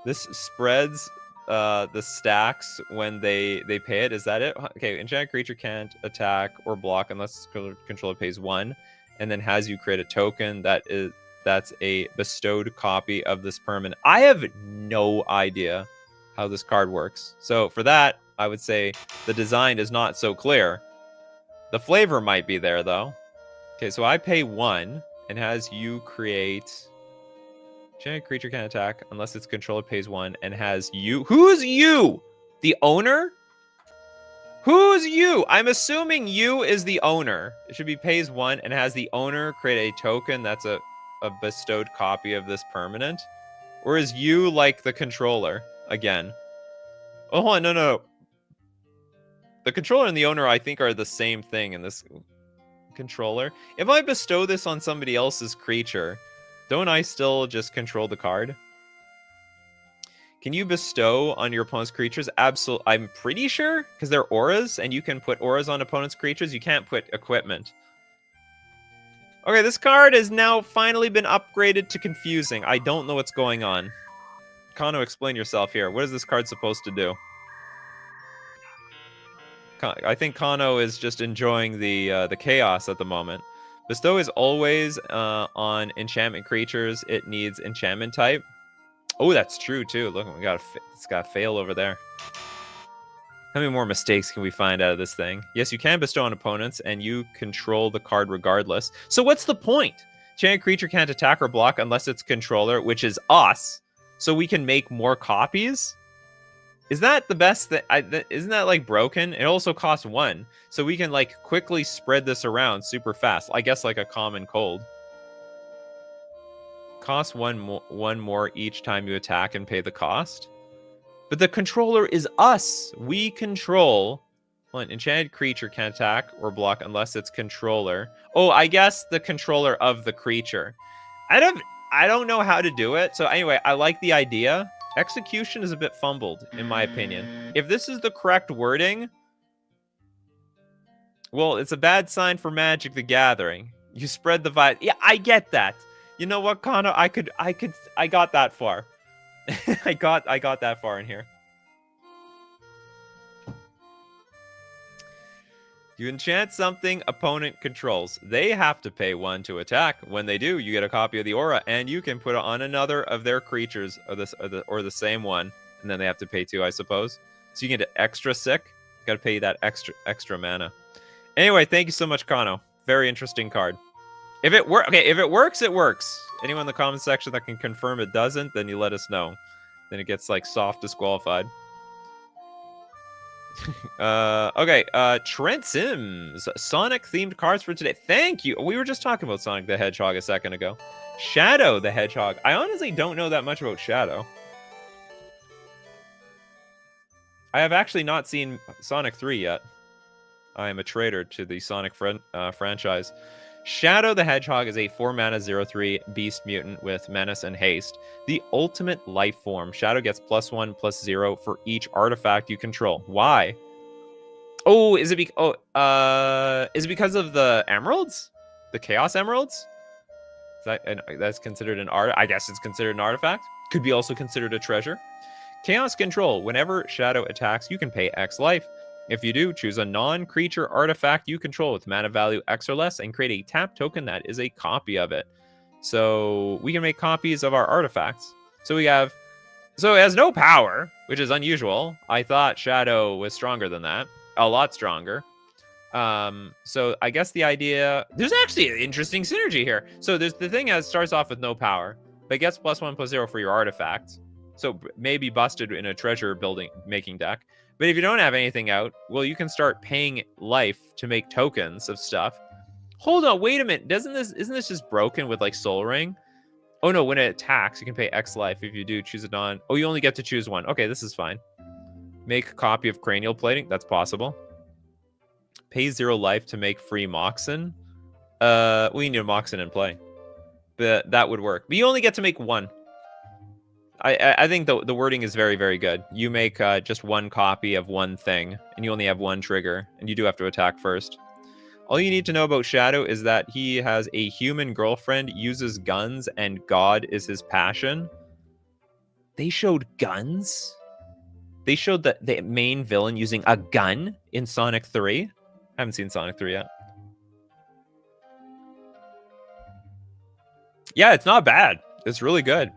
This spreads the stacks when they pay it. Is that it? Okay, enchanted creature can't attack or block unless controller pays 1, and then has you create a token that's a bestowed copy of this permanent. I have no idea how this card works. So for that, I would say the design is not so clear. The flavor might be there though. Okay, so I pay 1 and has you create. Enchanted creature can attack unless its controller pays 1 and has you. Who's you? The owner? Who's you? I'm assuming you is the owner. It should be pays 1 and has the owner create a token that's a bestowed copy of this permanent. Or is you like the controller again? Oh, hold on, no. The controller and the owner, I think, are the same thing in this controller. If I bestow this on somebody else's creature, don't I still just control the card? Can you bestow on your opponent's creatures? Absolutely. I'm pretty sure, because they're auras, and you can put auras on opponent's creatures. You can't put equipment. Okay, this card has now finally been upgraded to confusing. I don't know what's going on. Kano, explain yourself here. What is this card supposed to do? I think Kano is just enjoying the chaos at the moment. Bestow is always on enchantment creatures. It needs enchantment type. Oh, that's true too. Look, it's got a fail over there. How many more mistakes can we find out of this thing? Yes, you can bestow on opponents, and you control the card regardless. So what's the point? Enchanted creature can't attack or block unless its controller, which is us. So we can make more copies? Is that the best thing? Isn't that like broken? It also costs 1. So we can like quickly spread this around super fast. I guess like a common cold. Cost one more each time you attack and pay the cost. But the controller is us. We control. Well, an enchanted creature can attack or block unless it's controller. Oh, I guess the controller of the creature. I don't know how to do it. So anyway, I like the idea. Execution is a bit fumbled, in my opinion. If this is the correct wording, well, it's a bad sign for Magic the Gathering. You spread the vibe. Yeah, I get that. You know what, Kano? I got that far. I got that far in here. You enchant something opponent controls. They have to pay 1 to attack. When they do, you get a copy of the aura, and you can put it on another of their creatures, or the same one, and then they have to pay 2, I suppose. So you can get extra sick. Got to pay that extra mana. Anyway, thank you so much, Kano. Very interesting card. If it works, it works. Anyone in the comment section that can confirm it doesn't, then you let us know. Then it gets like soft disqualified. Okay, Trent Sims, Sonic themed cards for today. Thank you. We were just talking about Sonic the Hedgehog a second ago. Shadow the Hedgehog. I honestly don't know that much about Shadow. I have actually not seen Sonic 3 yet. I am a traitor to the Sonic franchise. Shadow the Hedgehog is a 4-mana 0/3 beast mutant with menace and haste. The ultimate life form. Shadow gets +1/+0 for each artifact you control. Why? Oh, is it because of the emeralds? The Chaos Emeralds? That's considered an art. I guess it's considered an artifact. Could be also considered a treasure. Chaos Control. Whenever Shadow attacks, you can pay X life. If you do, choose a non-creature artifact you control with mana value X or less and create a tap token that is a copy of it. So we can make copies of our artifacts. So it has no power, which is unusual. I thought Shadow was stronger than that. A lot stronger. So I guess the idea... There's actually an interesting synergy here. So the thing starts off with no power, but gets +1/+0 for your artifacts. So maybe busted in a treasure making deck. But if you don't have anything out, well, you can start paying life to make tokens of stuff. Hold on, wait a minute. Isn't this just broken with like Soul Ring? Oh no, when it attacks, you can pay X life. If you do, choose a non. Oh, you only get to choose one. Okay, this is fine. Make a copy of Cranial Plating. That's possible. Pay 0 life to make free Moxen. We need a Moxen in play. But that would work. But you only get to make 1. I think the wording is very, very good. You make just 1 copy of 1 thing, and you only have 1 trigger, and you do have to attack first. All you need to know about Shadow is that he has a human girlfriend, uses guns, and God is his passion. They showed guns? They showed the main villain using a gun in Sonic 3. I haven't seen Sonic 3 yet. Yeah, it's not bad. It's really good.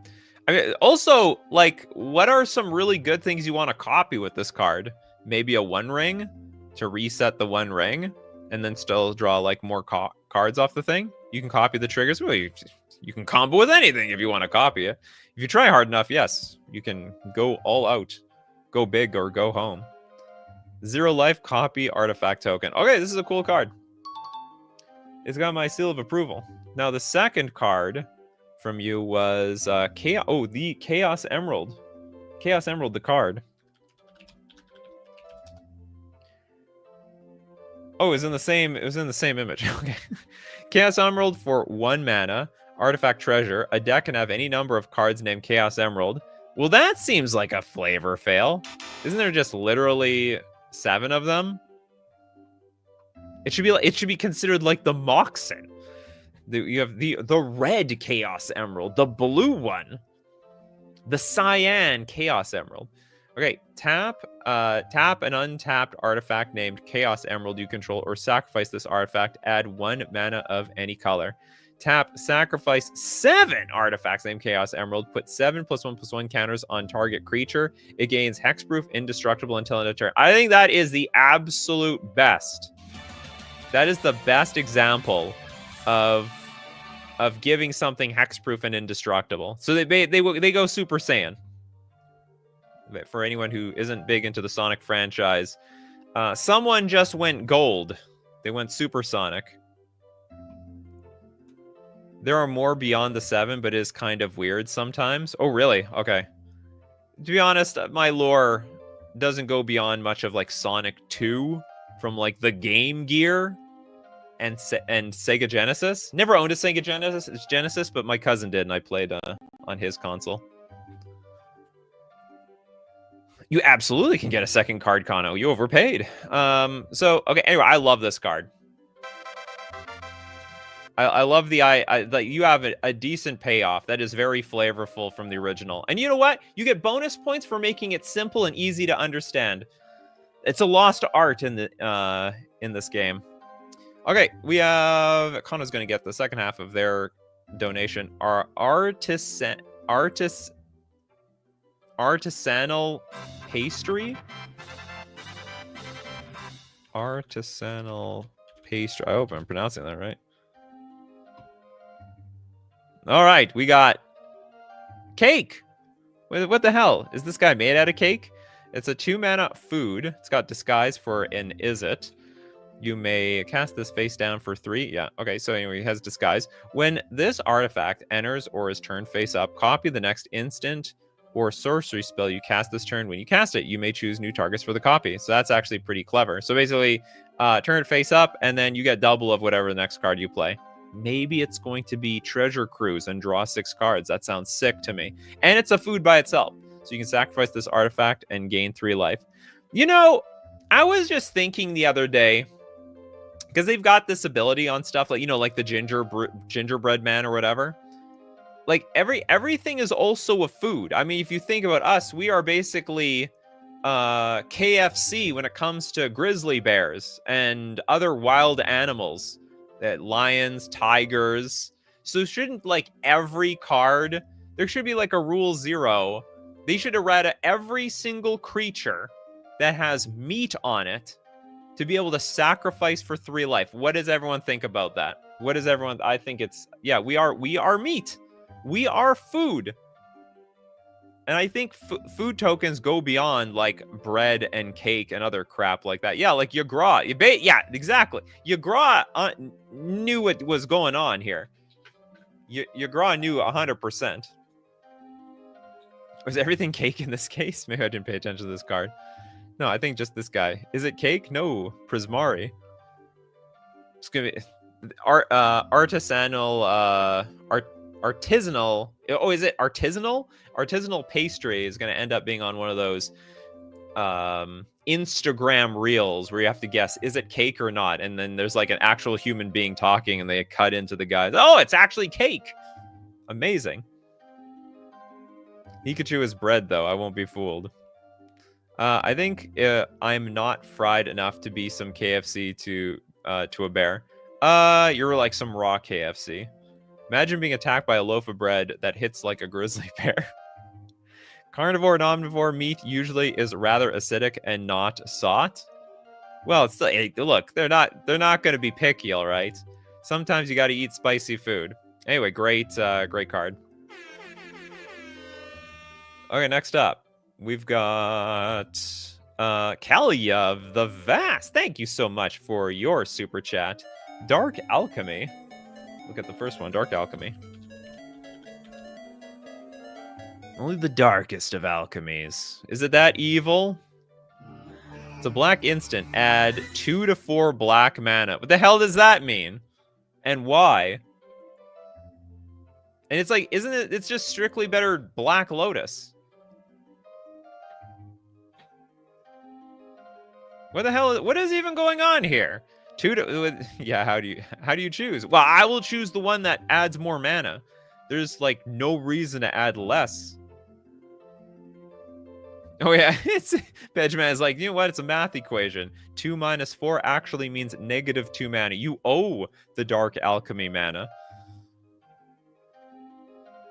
I mean, also, like, what are some really good things you want to copy with this card? Maybe a One Ring to reset the One Ring, and then still draw like more cards off the thing. You can copy the triggers. Well, you can combo with anything if you want to copy it. If you try hard enough, yes, you can go all out, go big or go home. 0 life, copy artifact token. Okay, this is a cool card. It's got my seal of approval. Now the second card from you was Chaos. Oh, the Chaos Emerald. Chaos Emerald, the card. Oh, it was in the same image. Okay. Chaos Emerald for 1 mana. Artifact treasure. A deck can have any number of cards named Chaos Emerald. Well, that seems like a flavor fail. Isn't there just literally 7 of them? It should be considered like the Moxen. You have the red Chaos Emerald, the blue one, the cyan Chaos Emerald. Okay, tap an untapped artifact named Chaos Emerald you control, or sacrifice this artifact. Add 1 mana of any color. Tap, sacrifice 7 artifacts named Chaos Emerald. Put 7+1/+1 counters on target creature. It gains hexproof, indestructible until end of turn. I think that is the absolute best. That is the best example of giving something hexproof and indestructible. So they go Super Saiyan. For anyone who isn't big into the Sonic franchise, someone just went gold. They went supersonic. There are more beyond the 7, but it is kind of weird sometimes. Oh, really? Okay. To be honest, my lore doesn't go beyond much of like Sonic 2 from like the Game Gear and Sega Genesis. Never owned a Sega Genesis, but my cousin did, and I played on his console. You absolutely can get a second card, Kano. You overpaid. So, okay, anyway, I love this card. I love like you have a decent payoff that is very flavorful from the original. And you know what? You get bonus points for making it simple and easy to understand. It's a lost art in this game. Okay, we have Kano's going to get the second half of their donation. Our artisanal pastry. Artisanal pastry. I hope I'm pronouncing that right. All right, we got cake. What the hell? Is this guy made out of cake? It's a 2-mana food. It's got disguise for an is it. You may cast this face down for 3. Yeah, okay, so anyway, he has disguise. When this artifact enters or is turned face up, copy the next instant or sorcery spell you cast this turn. When you cast it, you may choose new targets for the copy. So that's actually pretty clever. So basically, turn it face up, and then you get double of whatever the next card you play. Maybe it's going to be Treasure Cruise and draw 6 cards. That sounds sick to me. And it's a food by itself. So you can sacrifice this artifact and gain 3 life. You know, I was just thinking the other day, because they've got this ability on stuff like, you know, like the gingerbread man or whatever. Like everything is also a food. I mean, if you think about us, we are basically KFC when it comes to grizzly bears and other wild animals. Lions, tigers. So shouldn't like every card, there should be like a rule 0. They should errata every single creature that has meat on it to be able to sacrifice for 3 life. What does everyone think about that? What does everyone? I think it's, yeah, we are meat. We are food. And I think food tokens go beyond like bread and cake and other crap like that. Yeah, like Yagra. Yeah, exactly. Yagra knew what was going on here. Yagra knew 100%. Was everything cake in this case? Maybe I didn't pay attention to this card. No, I think just this guy. Is it cake? No, Prismari. It's gonna be artisanal. Artisanal. Oh, is it artisanal? Artisanal pastry is going to end up being on one of those Instagram reels where you have to guess, is it cake or not? And then there's like an actual human being talking and they cut into the guys. Oh, it's actually cake. Amazing. Nikachu is bread, though. I won't be fooled. I think I'm not fried enough to be some KFC to a bear. You're like some raw KFC. Imagine being attacked by a loaf of bread that hits like a grizzly bear. Carnivore and omnivore meat usually is rather acidic and not sought. Well, it's still, hey, look, they're not going to be picky, all right. Sometimes you got to eat spicy food. Anyway, great card. Okay, next up, we've got Kaliev the Vast. Thank you so much for your super chat. Dark Alchemy. Look at the first one, Dark Alchemy. Only the darkest of alchemies. Is it that evil? It's a black instant. Add 2 to 4 black mana. What the hell does that mean? And why? And it's like, isn't it? It's just strictly better Black Lotus. What the hell? What is even going on here? Yeah. How do you choose? Well, I will choose the one that adds more mana. There's like no reason to add less. Oh yeah, Benjamin is like, you know what? It's a math equation. 2 minus 4 actually means -2 mana. You owe the Dark Alchemy mana.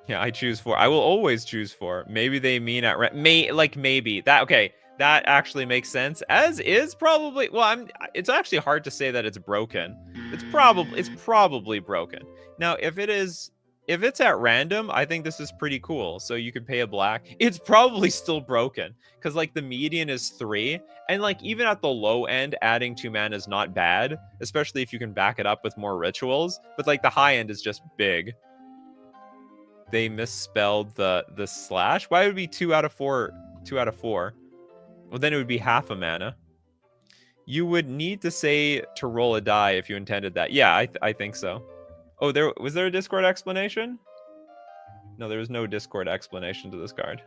Yeah, I choose 4. I will always choose 4. Maybe they mean at maybe that. Okay, that actually makes sense. As is probably. Well, it's actually hard to say that it's broken. It's probably broken. Now, if it's at random, I think this is pretty cool. So you could pay a black. It's probably still broken because like the median is 3. And like even at the low end, adding 2 mana is not bad, especially if you can back it up with more rituals. But like the high end is just big. They misspelled the slash. Why would it be 2 out of 4? 2 out of 4. Well, then it would be half a mana. You would need to say to roll a die if you intended that. Yeah, I think so. Oh, was there a Discord explanation? No, there was no Discord explanation to this card.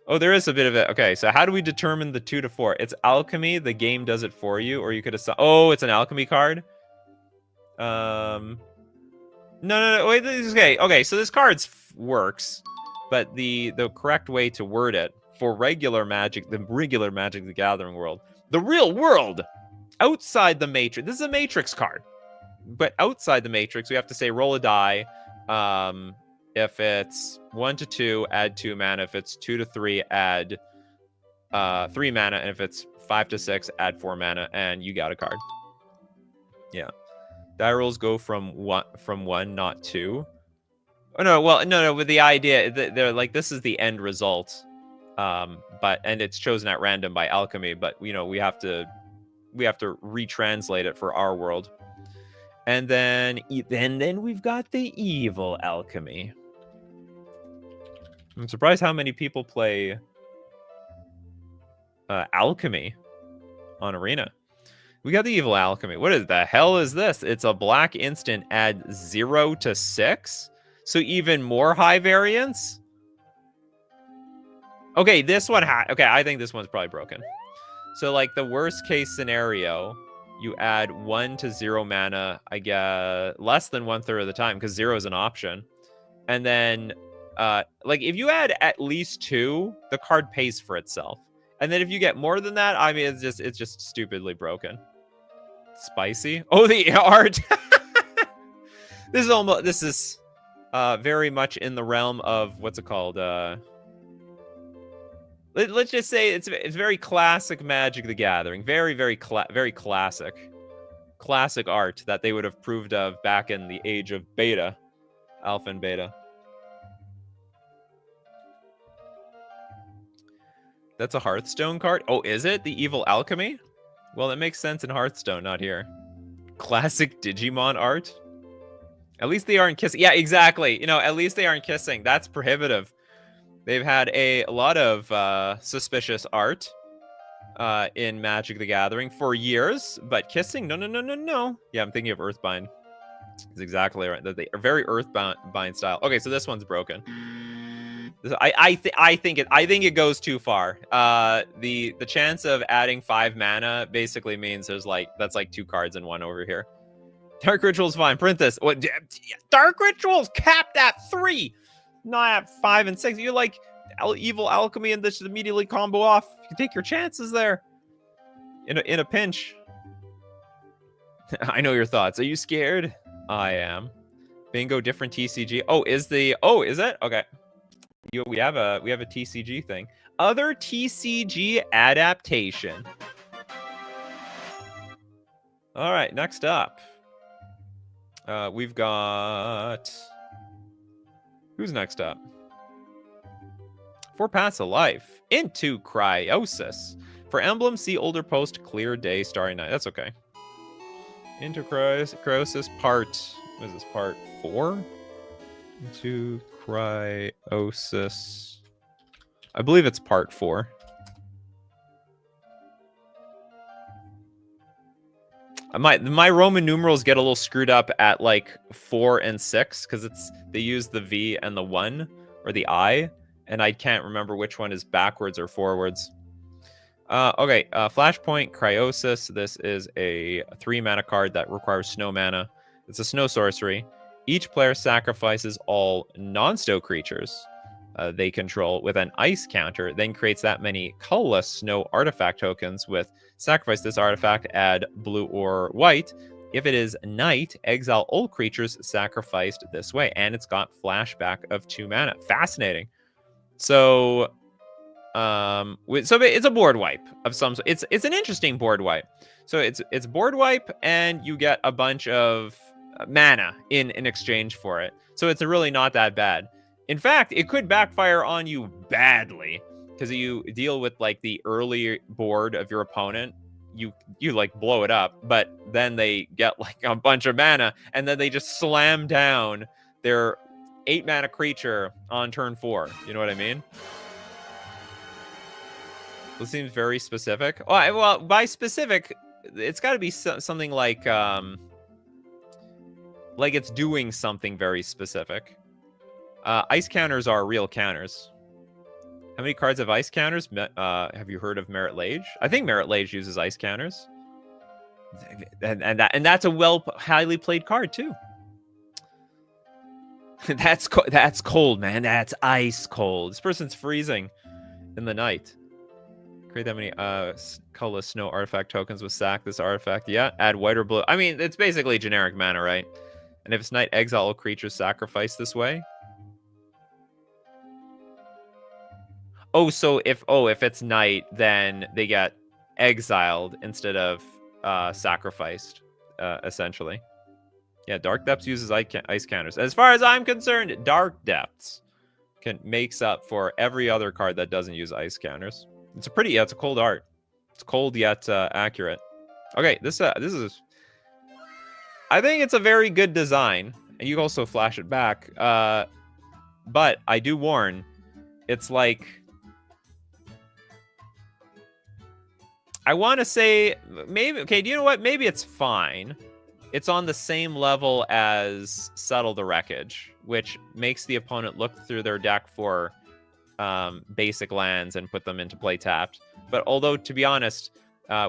Oh, there is a bit of it. Okay, so how do we determine the 2 to 4? It's alchemy. The game does it for you, or you could assign. Oh, it's an alchemy card. No. Wait, okay. So this card works, but the correct way to word it for regular Magic, the Magic the Gathering world, the real world, outside the Matrix. This is a Matrix card. But outside the Matrix, we have to say roll a die. If it's 1 to 2, add 2 mana. If it's 2 to 3, add 3 mana. And if it's 5 to 6, add 4 mana. And you got a card. Yeah. Die rolls go from 1, not 2. Oh no, well, no. With the idea, they're like this is the end result, and it's chosen at random by alchemy. But we have to retranslate it for our world. And then we've got the evil alchemy. I'm surprised how many people play alchemy on Arena. We got the evil alchemy. What the hell is this? It's a black instant, add 0 to 6. So even more high variance. Okay, this one okay, I think this one's probably broken. So like the worst case scenario, you add 1 to 0 mana, I guess, less than 1/3 of the time, because 0 is an option. And then, like, if you add at least 2, the card pays for itself. And then if you get more than that, I mean, it's just stupidly broken. Spicy. Oh, the art. This is very much in the realm of, what's it called? Let's just say it's very classic Magic the Gathering. Very, very classic art that they would have approved of back in the age of beta, alpha and beta. That's a Hearthstone card? Oh, is it? The Evil Alchemy? Well, it makes sense in Hearthstone, not here. Classic Digimon art? At least they aren't kissing. Yeah, exactly. At least they aren't kissing. That's prohibitive. They've had a lot of suspicious art in Magic the Gathering for years, but kissing, no. Yeah, I'm thinking of Earthbind. It's exactly right. They are very Earthbind style. Okay, so this one's broken. I think it goes too far. The chance of adding 5 mana basically means that's like 2 cards in one over here. Dark Ritual's fine. Print this. What? Dark Ritual's capped at 3. Not at 5 and 6. You're like, evil alchemy and this immediately combo off. You can take your chances there. In a pinch. I know your thoughts. Are you scared? I am. Bingo, different TCG. Oh, is it? Okay. We have a TCG thing. Other TCG adaptation. All right, next up. We've got... Who's next up? 4 Paths of Life. Into Cryosis. For emblem, see older post, clear day, starry night. That's okay. Into Cryosis part... What is this, part 4? Into Cryosis... I believe it's part 4. My Roman numerals get a little screwed up at like 4 and 6 because they use the V and the 1 or the I, and I can't remember which one is backwards or forwards. Okay, Flashpoint Cryosis. This is a 3 mana card that requires snow mana. It's a snow sorcery. Each player sacrifices all non-snow creatures they control with an ice counter, then creates that many colorless snow artifact tokens with sacrifice this artifact, add blue or white. If it is night, exile all creatures sacrificed this way. And it's got flashback of 2 mana. Fascinating. So it's a board wipe of some sort. It's an interesting board wipe. So it's board wipe, and you get a bunch of mana in exchange for it. So it's really not that bad. In fact, it could backfire on you badly because you deal with like the early board of your opponent. You like blow it up, but then they get like a bunch of mana, and then they just slam down their 8 mana creature on turn 4. You know what I mean? This seems very specific. Oh, well, by specific, it's got to be something like it's doing something very specific. Ice counters are real counters. How many cards have ice counters? Have you heard of Merit Lage? I think Merit Lage uses ice counters. And that's a highly played card too. That's cold, man. That's ice cold. This person's freezing in the night. Create that many colorless snow artifact tokens with sack this artifact. Yeah, add white or blue. I mean, it's basically generic mana, right? And if it's night, exile all creatures sacrificed this way. Oh, so if it's night, then they get exiled instead of sacrificed, essentially. Yeah, Dark Depths uses ice counters. As far as I'm concerned, Dark Depths makes up for every other card that doesn't use ice counters. It's a cold art. It's cold yet accurate. Okay, this is. I think it's a very good design, and you can also flash it back. But I do warn, it's like. I want to say maybe. Okay, do you know what? Maybe it's fine. It's on the same level as Settle the Wreckage, which makes the opponent look through their deck for basic lands and put them into play tapped. But although, to be honest,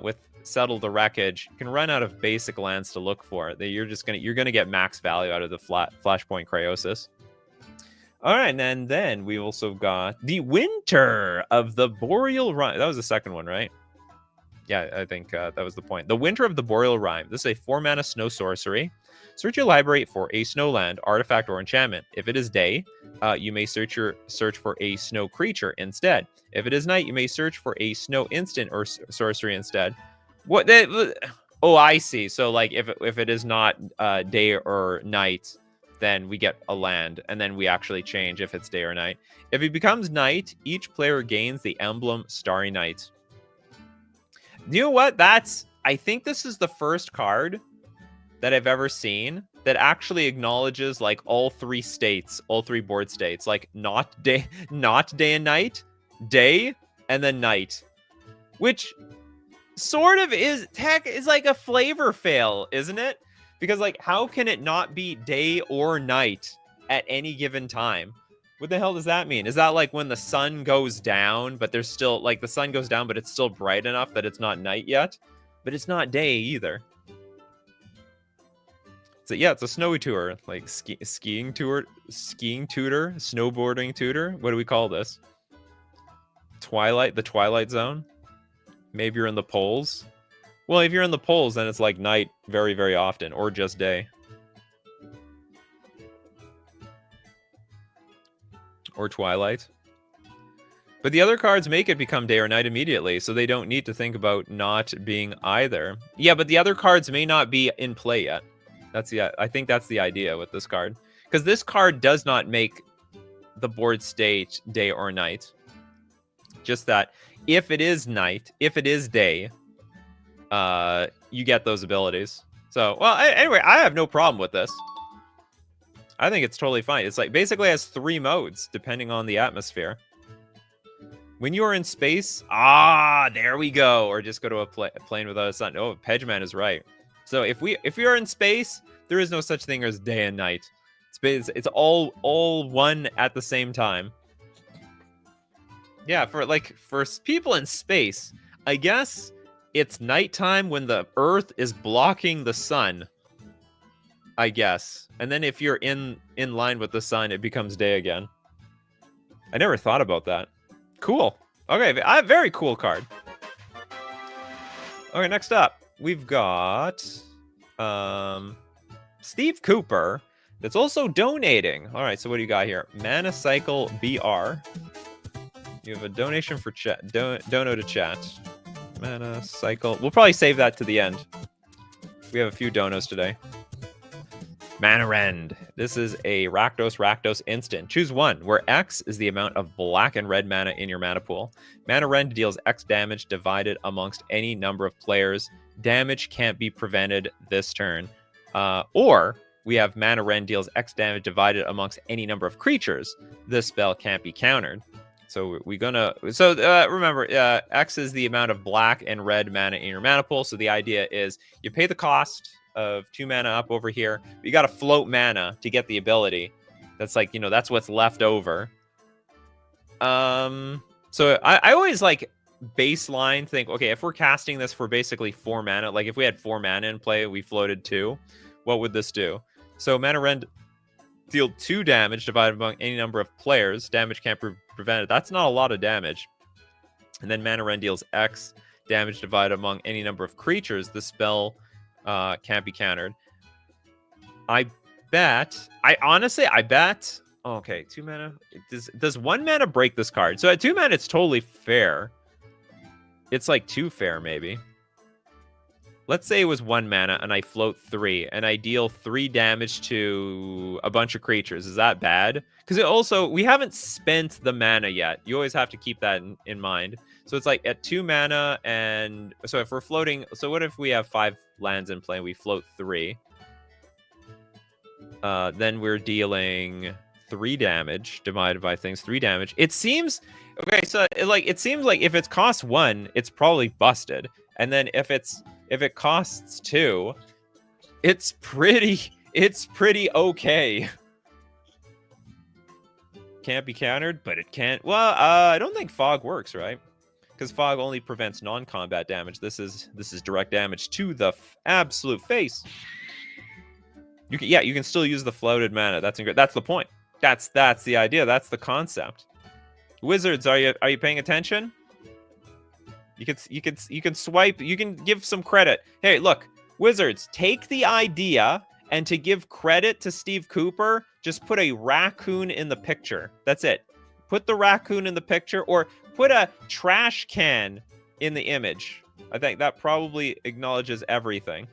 with Settle the Wreckage, you can run out of basic lands to look for. You're gonna get max value out of the Flashpoint Cryosis. All right, and then we also got the Winter of the Boreal Rime. That was the second one, right? Yeah, I think that was the point. The Winter of the Boreal Rime. This is a 4 mana snow sorcery. Search your library for a snow land, artifact, or enchantment. If it is day, you may search for a snow creature instead. If it is night, you may search for a snow instant or sorcery instead. What? Oh, I see. So like if it is not day or night, then we get a land, and then we actually change if it's day or night. If it becomes night, each player gains the emblem Starry Night. You know what? I think this is the first card that I've ever seen that actually acknowledges like all 3 states, all 3 board states, like not day and night, day, and then night, which sort of is like a flavor fail, isn't it? Because like, how can it not be day or night at any given time? What the hell does that mean? Is that like when the sun goes down, but there's still like the sun goes down, but it's still bright enough that it's not night yet, but it's not day either? So yeah, it's a snowy tour, like skiing tutor, snowboarding tutor. What do we call this? the Twilight Zone. Maybe you're in the poles. Well, if you're in the poles, then it's like night very, very often, or just day. Or Twilight. But the other cards make it become day or night immediately, so they don't need to think about not being either. Yeah, but the other cards may not be in play yet. I think that's the idea with this card. Because this card does not make the board state day or night. Just that if it is night, if it is day, you get those abilities. So, well, anyway, I have no problem with this. I think it's totally fine. It's like basically has 3 modes depending on the atmosphere. When you are in space, there we go. Or just go to a plane without a sun. Oh, Pedgeman is right. So if we are in space, there is no such thing as day and night. It's all one at the same time. Yeah, for people in space, I guess it's nighttime when the Earth is blocking the sun. I guess. And then if you're in line with the sun, it becomes day again. I never thought about that. Cool. Okay, I have a very cool card. Okay, next up, we've got Steve Cooper that's also donating. All right, so what do you got here? Mana Cycle BR. You have a donation for chat. Dono to chat. Mana Cycle. We'll probably save that to the end. We have a few donos today. Mana Rend. This is a Rakdos instant. Choose one, where X is the amount of black and red mana in your mana pool. Mana Rend deals X damage divided amongst any number of players. Damage can't be prevented this turn. Or we have Mana Rend deals X damage divided amongst any number of creatures. This spell can't be countered. So remember, X is the amount of black and red mana in your mana pool. So the idea is you pay the cost of 2 mana up over here. But you got to float mana to get the ability. That's like, that's what's left over. So I always like baseline think, okay, if we're casting this for basically 4 mana, like if we had 4 mana in play, we floated 2, what would this do? So Mana Rend deal 2 damage divided among any number of players. Damage can't be prevented. That's not a lot of damage. And then Mana Rend deals X damage divided among any number of creatures. The spell can't be countered. I bet. Okay, 2 mana. Does 1 mana break this card? So at 2 mana, it's totally fair. It's like 2 fair, maybe. Let's say it was 1 mana and I float 3 and I deal 3 damage to a bunch of creatures. Is that bad? Because we haven't spent the mana yet. You always have to keep that in mind. So it's like at 2 mana, and so if we're floating, so what if we have 5 lands in play and we float 3? Then we're dealing 3 damage divided by things, 3 damage. It seems okay. So it seems like if it costs 1, it's probably busted, and then if it costs 2, it's pretty okay. Can't be countered, but it can't. Well, I don't think Fog works, right? Because Fog only prevents non-combat damage. This is direct damage to the absolute face. You can still use the floated mana. That's the point. That's the idea. That's the concept. Wizards, are you paying attention? You can swipe. You can give some credit. Hey, look, Wizards, take the idea, and to give credit to Steve Cooper, just put a raccoon in the picture. That's it. Put the raccoon in the picture, or put a trash can in the image. I think that probably acknowledges everything.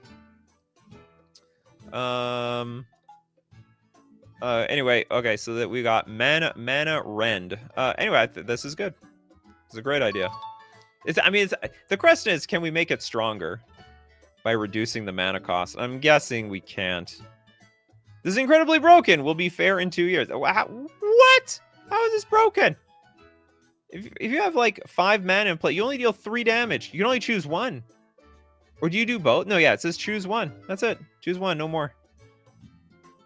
Anyway, okay, so that we got Mana Rend. Anyway, this is good. It's a great idea. The question is, can we make it stronger by reducing the mana cost? I'm guessing we can't. This is incredibly broken. Will be fair in 2 years. What? How is this broken? If you have like 5 mana in play, you only deal 3 damage. You can only choose 1. Or do you do both? No, yeah, it says choose 1. That's it. Choose 1, no more.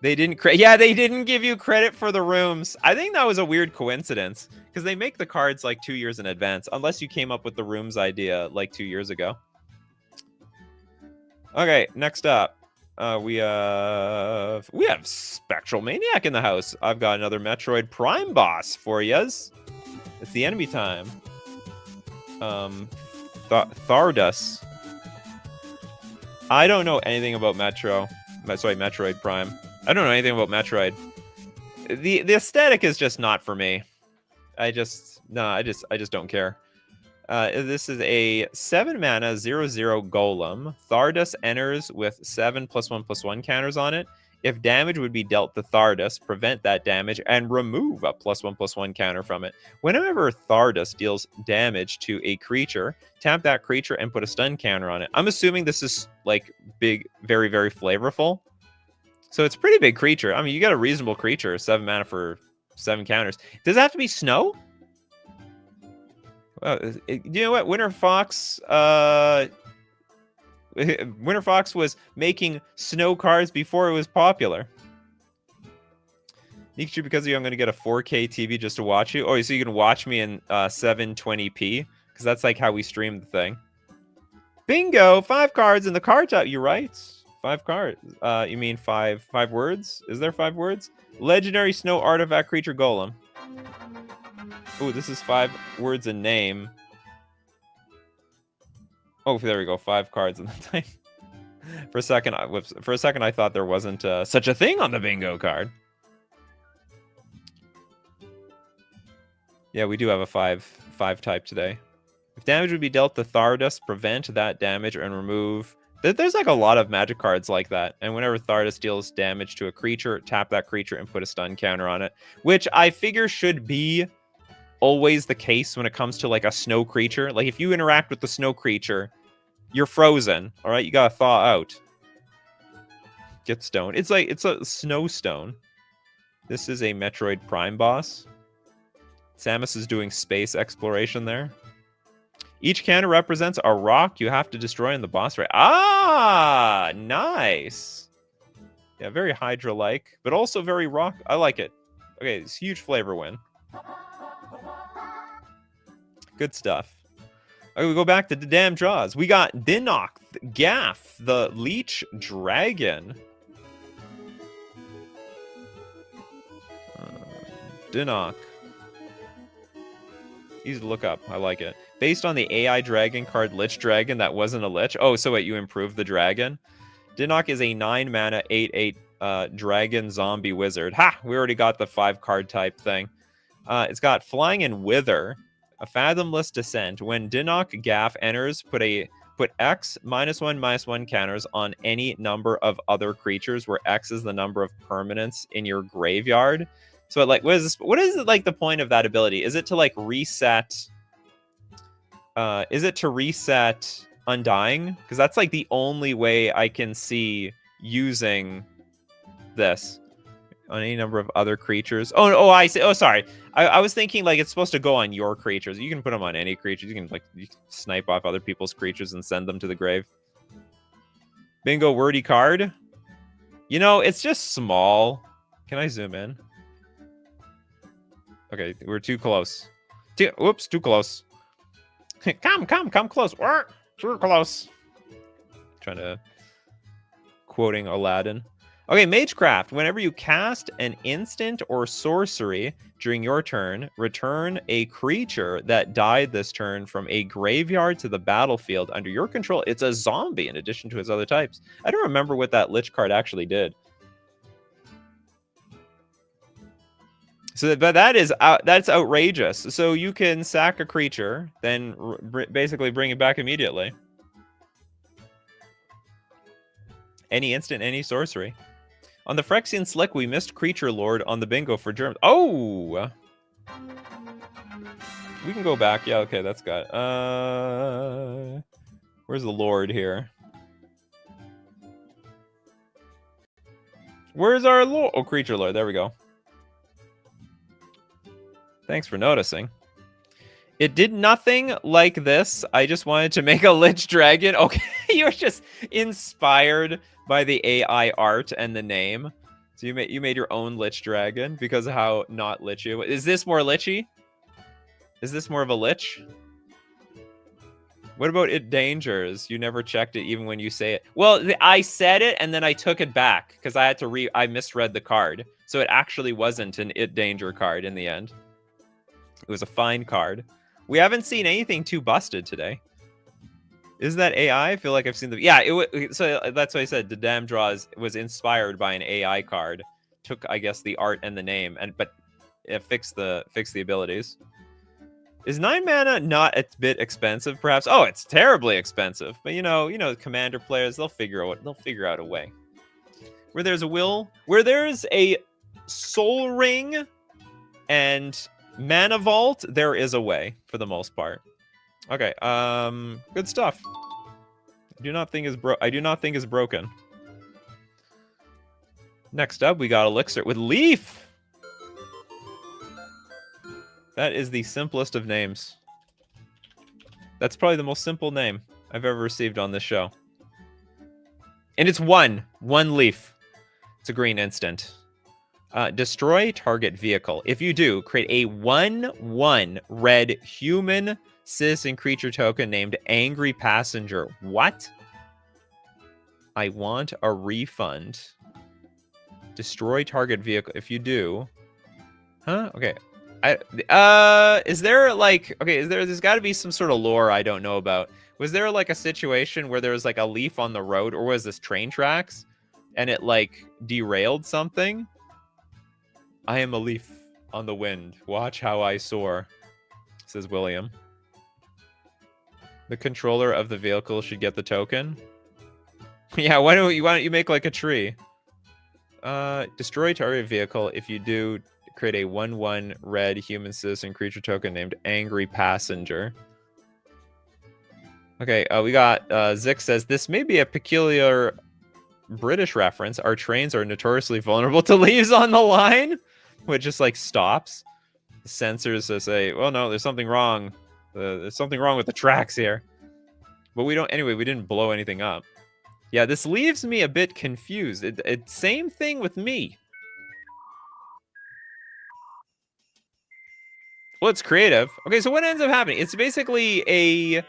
They didn't give you credit for the rooms. I think that was a weird coincidence, because they make the cards like 2 years in advance, unless you came up with the rooms idea like 2 years ago. Okay, next up, we have Spectral Maniac in the house. I've got another Metroid Prime boss for yas. It's the enemy time. Thardus. I don't know anything about Metroid Prime. I don't know anything about Metroid. The aesthetic is just not for me. I just don't care. This is a 7 mana 0/0 golem. Thardus enters with 7+1/+1 counters on it. If damage would be dealt to Thardus, prevent that damage and remove a +1/+1 counter from it. Whenever Thardus deals damage to a creature, tap that creature and put a stun counter on it. I'm assuming this is like big, very, very flavorful. So it's a pretty big creature. I mean, you got a reasonable creature, 7 mana for 7 counters. Does it have to be snow? You know what? Winter Fox was making snow cards before it was popular. Nikachu, because of you, I'm going to get a 4K TV just to watch you. Oh, so you can watch me in 720p? Because that's like how we stream the thing. Bingo! 5 cards in the card top. You're right. 5 cards. You mean 5 words? Is there 5 words? Legendary Snow Artifact Creature Golem. Ooh, this is 5 words in name. Oh, there we go. 5 cards in the thing. For a second, I thought there wasn't such a thing on the bingo card. Yeah, we do have a 5 type today. If damage would be dealt to Thardus, prevent that damage and remove. There's like a lot of magic cards like that. And whenever Thardus deals damage to a creature, tap that creature and put a stun counter on it, which I figure should be always the case when it comes to like a snow creature. Like if you interact with the snow creature, you're frozen. All right, you gotta thaw out. Get stone. It's a snow stone. This is a Metroid Prime boss. Samus is doing space exploration there. Each counter represents a rock you have to destroy in the boss fight. Ah, nice. Yeah, very Hydra-like, but also very rock. I like it. Okay, it's huge flavor win. Good stuff. Okay, we go back to the damn draws. We got Dinok, Gaff, the Leech Dragon. Dinok. Easy to look up. I like it. Based on the AI Dragon card Lich Dragon that wasn't a Lich. Oh, so wait, you improved the Dragon? Dinok is a 9 mana 8/8 Dragon Zombie Wizard. Ha! We already got the 5 card type thing. It's got Flying and Wither. A Fathomless Descent. When Dinok Gaff enters, put X -1/-1 counters on any number of other creatures, where X is the number of permanents in your graveyard. So, like, what is it like the point of that ability? Is it to like reset? Is it to reset Undying? Because that's like the only way I can see using this on any number of other creatures. Oh, I see. Oh, sorry. I was thinking like it's supposed to go on your creatures. You can put them on any creatures. You can snipe off other people's creatures and send them to the grave. Bingo wordy card. You know, it's just small. Can I zoom in? Okay, we're too close. Whoops, too close. Come close. Too close. Trying to quoting Aladdin. Okay, Magecraft. Whenever you cast an instant or sorcery during your turn, return a creature that died this turn from a graveyard to the battlefield under your control. It's a zombie in addition to its other types. I don't remember what that Lich card actually did. So, but that's outrageous. So you can sack a creature, then basically bring it back immediately. Any instant, any sorcery. On the Phyrexian Slick, we missed Creature Lord on the bingo for German. Oh! We can go back. Yeah, okay, that's got... Where's the Lord here? Where's our Lord? Oh, Creature Lord. There we go. Thanks for noticing. It did nothing like this. I just wanted to make a Lich Dragon. Okay, you were just inspired by the AI art and the name. So you made your own Lich Dragon because of how not lichy. Is this more lichy? Is this more of a lich? What about it dangers? You never checked it even when you say it. Well, I said it and then I took it back because I misread the card. So it actually wasn't an it danger card in the end. It was a fine card. We haven't seen anything too busted today. Is that AI? I feel like I've seen the... Yeah, so that's why I said the Dam Draws was inspired by an AI card. Took, I guess, the art and the name, but it fixed the abilities. Is 9 mana not a bit expensive, perhaps? Oh, it's terribly expensive. But you know, Commander players, they'll figure out a way. Where there's a will, where there's a Soul Ring and Mana Vault, there is a way for the most part. Okay, good stuff. I do not think is broken. Next up, we got Elixir with Leaf. That is the simplest of names. That's probably the most simple name I've ever received on this show. And it's one leaf. It's a green instant. Destroy target vehicle. If you do, create a 1/1 red human citizen creature token named Angry Passenger. What? I want a refund. Destroy target vehicle. If you do... Huh? Okay. Is there like... Okay, there's got to be some sort of lore I don't know about. Was there like a situation where there was like a leaf on the road, or was this train tracks and it like derailed something? I am a leaf on the wind. Watch how I soar, says William. The controller of the vehicle should get the token. Yeah, why don't you make like a tree? Destroy target vehicle. If you do, create a 1/1 red human citizen creature token named Angry Passenger. Okay, we got Zik says this may be a peculiar British reference. Our trains are notoriously vulnerable to leaves on the line, which just like stops. The sensors say, "Well, no, there's something wrong. There's something wrong with the tracks here." But we don't. Anyway, we didn't blow anything up. Yeah, this leaves me a bit confused. Same thing with me. Well, it's creative. Okay, so what ends up happening? It's basically a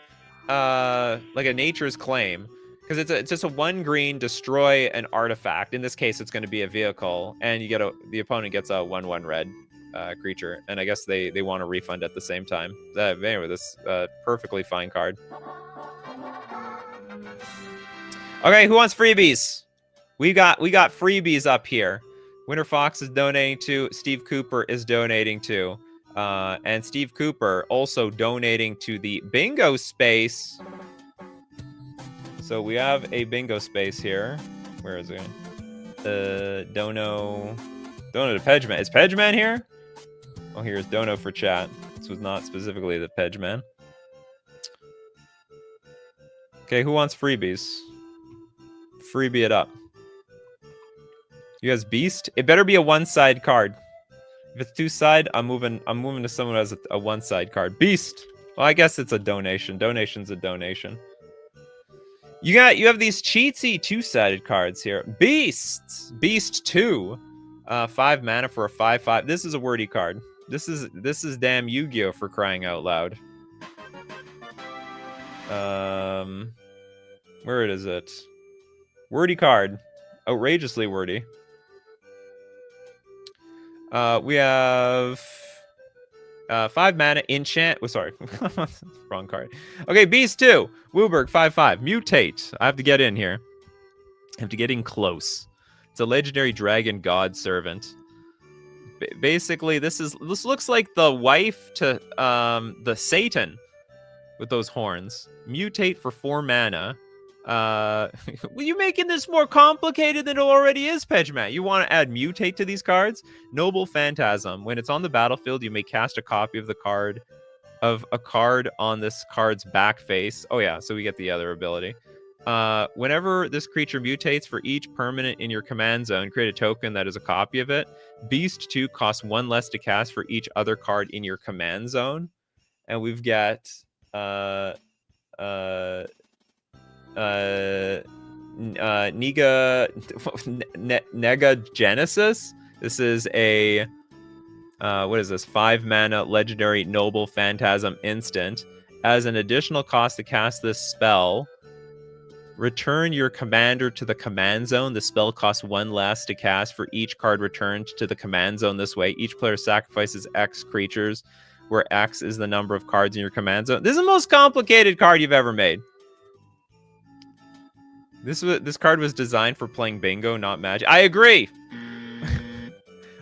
like a nature's claim, because it's just a 1 green destroy an artifact. In this case, it's going to be a vehicle, and you get the opponent gets a 1/1 red creature, and I guess they want a refund at the same time. Anyway, this perfectly fine card. Okay, who wants freebies? We got freebies up here. Winter Fox is donating to. Steve Cooper is donating to. And Steve Cooper also donating to the bingo space. So we have a bingo space here. Where is it? Dono to Pedgeman. Is Pedgeman here? Oh, here's Dono for chat. This was not specifically the Pedgeman. Okay, who wants freebies? Freebie it up. You guys beast? It better be a 1-side card. If it's 2-side, I'm moving to someone who has a 1-side card. Beast. Well, I guess it's a donation. Donation's a donation. You have these cheatsy 2-sided cards here. Beasts. Beast 2. 5 mana for a 5/5. This is a wordy card. This is damn Yu-Gi-Oh! For crying out loud. Where is it? Wordy card. Outrageously wordy. We have 5 mana enchant. Oh, sorry. Wrong card. Okay, Beast 2. Wooburg 5/5. Mutate. I have to get in here. I have to get in close. It's a legendary dragon god servant. Basically, this looks like the wife to the Satan with those horns. Mutate for 4 mana. Well, you making this more complicated than it already is, Pedgemat. You want to add mutate to these cards? Noble Phantasm. When it's on the battlefield, you may cast a copy of a card on this card's back face. Oh yeah, so we get the other ability. Whenever this creature mutates, for each permanent in your command zone, create a token that is a copy of it. Beast 2 costs 1 less to cast for each other card in your command zone. And we've got Nega Genesis. This is a what is this? 5 mana legendary Noble Phantasm instant. As an additional cost to cast this spell, return your commander to the command zone. The spell costs 1 less to cast for each card returned to the command zone this way. Each player sacrifices X creatures where X is the number of cards in your command zone. This is the most complicated card you've ever made. This card was designed for playing bingo, not Magic. I agree.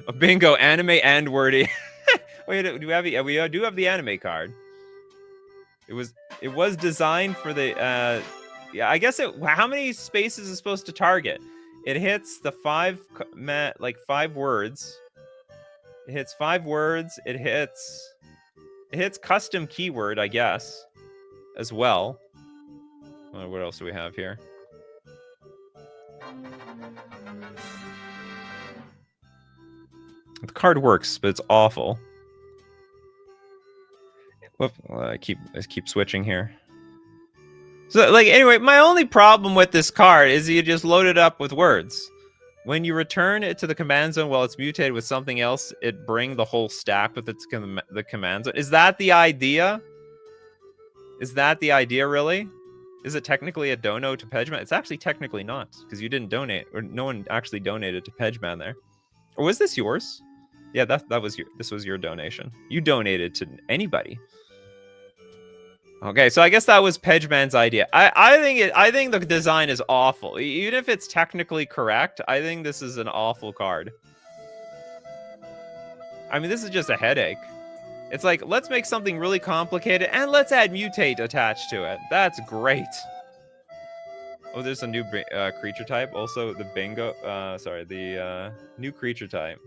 A bingo, anime, and wordy. Wait, do we have the? We do have the anime card. It was designed for the. Yeah, I guess it. How many spaces is it supposed to target? It hits the 5 words. It hits 5 words. It hits custom keyword, I guess, as well. What else do we have here? The card works, but it's awful. Whoop, I keep switching here. So, like, anyway, my only problem with this card is you just load it up with words. When you return it to the command zone while it's mutated with something else, it bring the whole stack with its the command zone. Is that the idea? Is that the idea, really? Is it technically a dono to Pegman? It's actually technically not, because you didn't donate, or no one actually donated to Pegman there. Or was this yours? Yeah, this was your donation. You donated to anybody. Okay, so I guess that was Pegman's idea. I think the design is awful. Even if it's technically correct, I think this is an awful card. I mean, this is just a headache. It's like, let's make something really complicated and let's add mutate attached to it. That's great. Oh, there's a new creature type. Also, the bingo. The new creature type.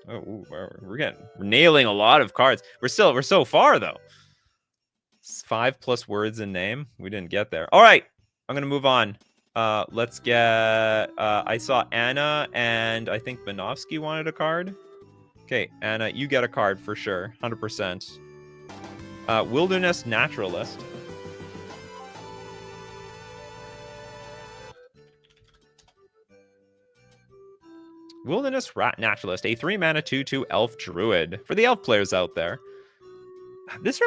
Oh, we're nailing a lot of cards. We're so far though. 5+ words in name. We didn't get there. All right, I'm gonna move on. Let's get. I saw Anna and I think Benovsky wanted a card. Okay, Anna, you get a card for sure, 100%. Wilderness Naturalist. Wilderness Naturalist, a 3-mana 2/2 elf druid. For the elf players out there. This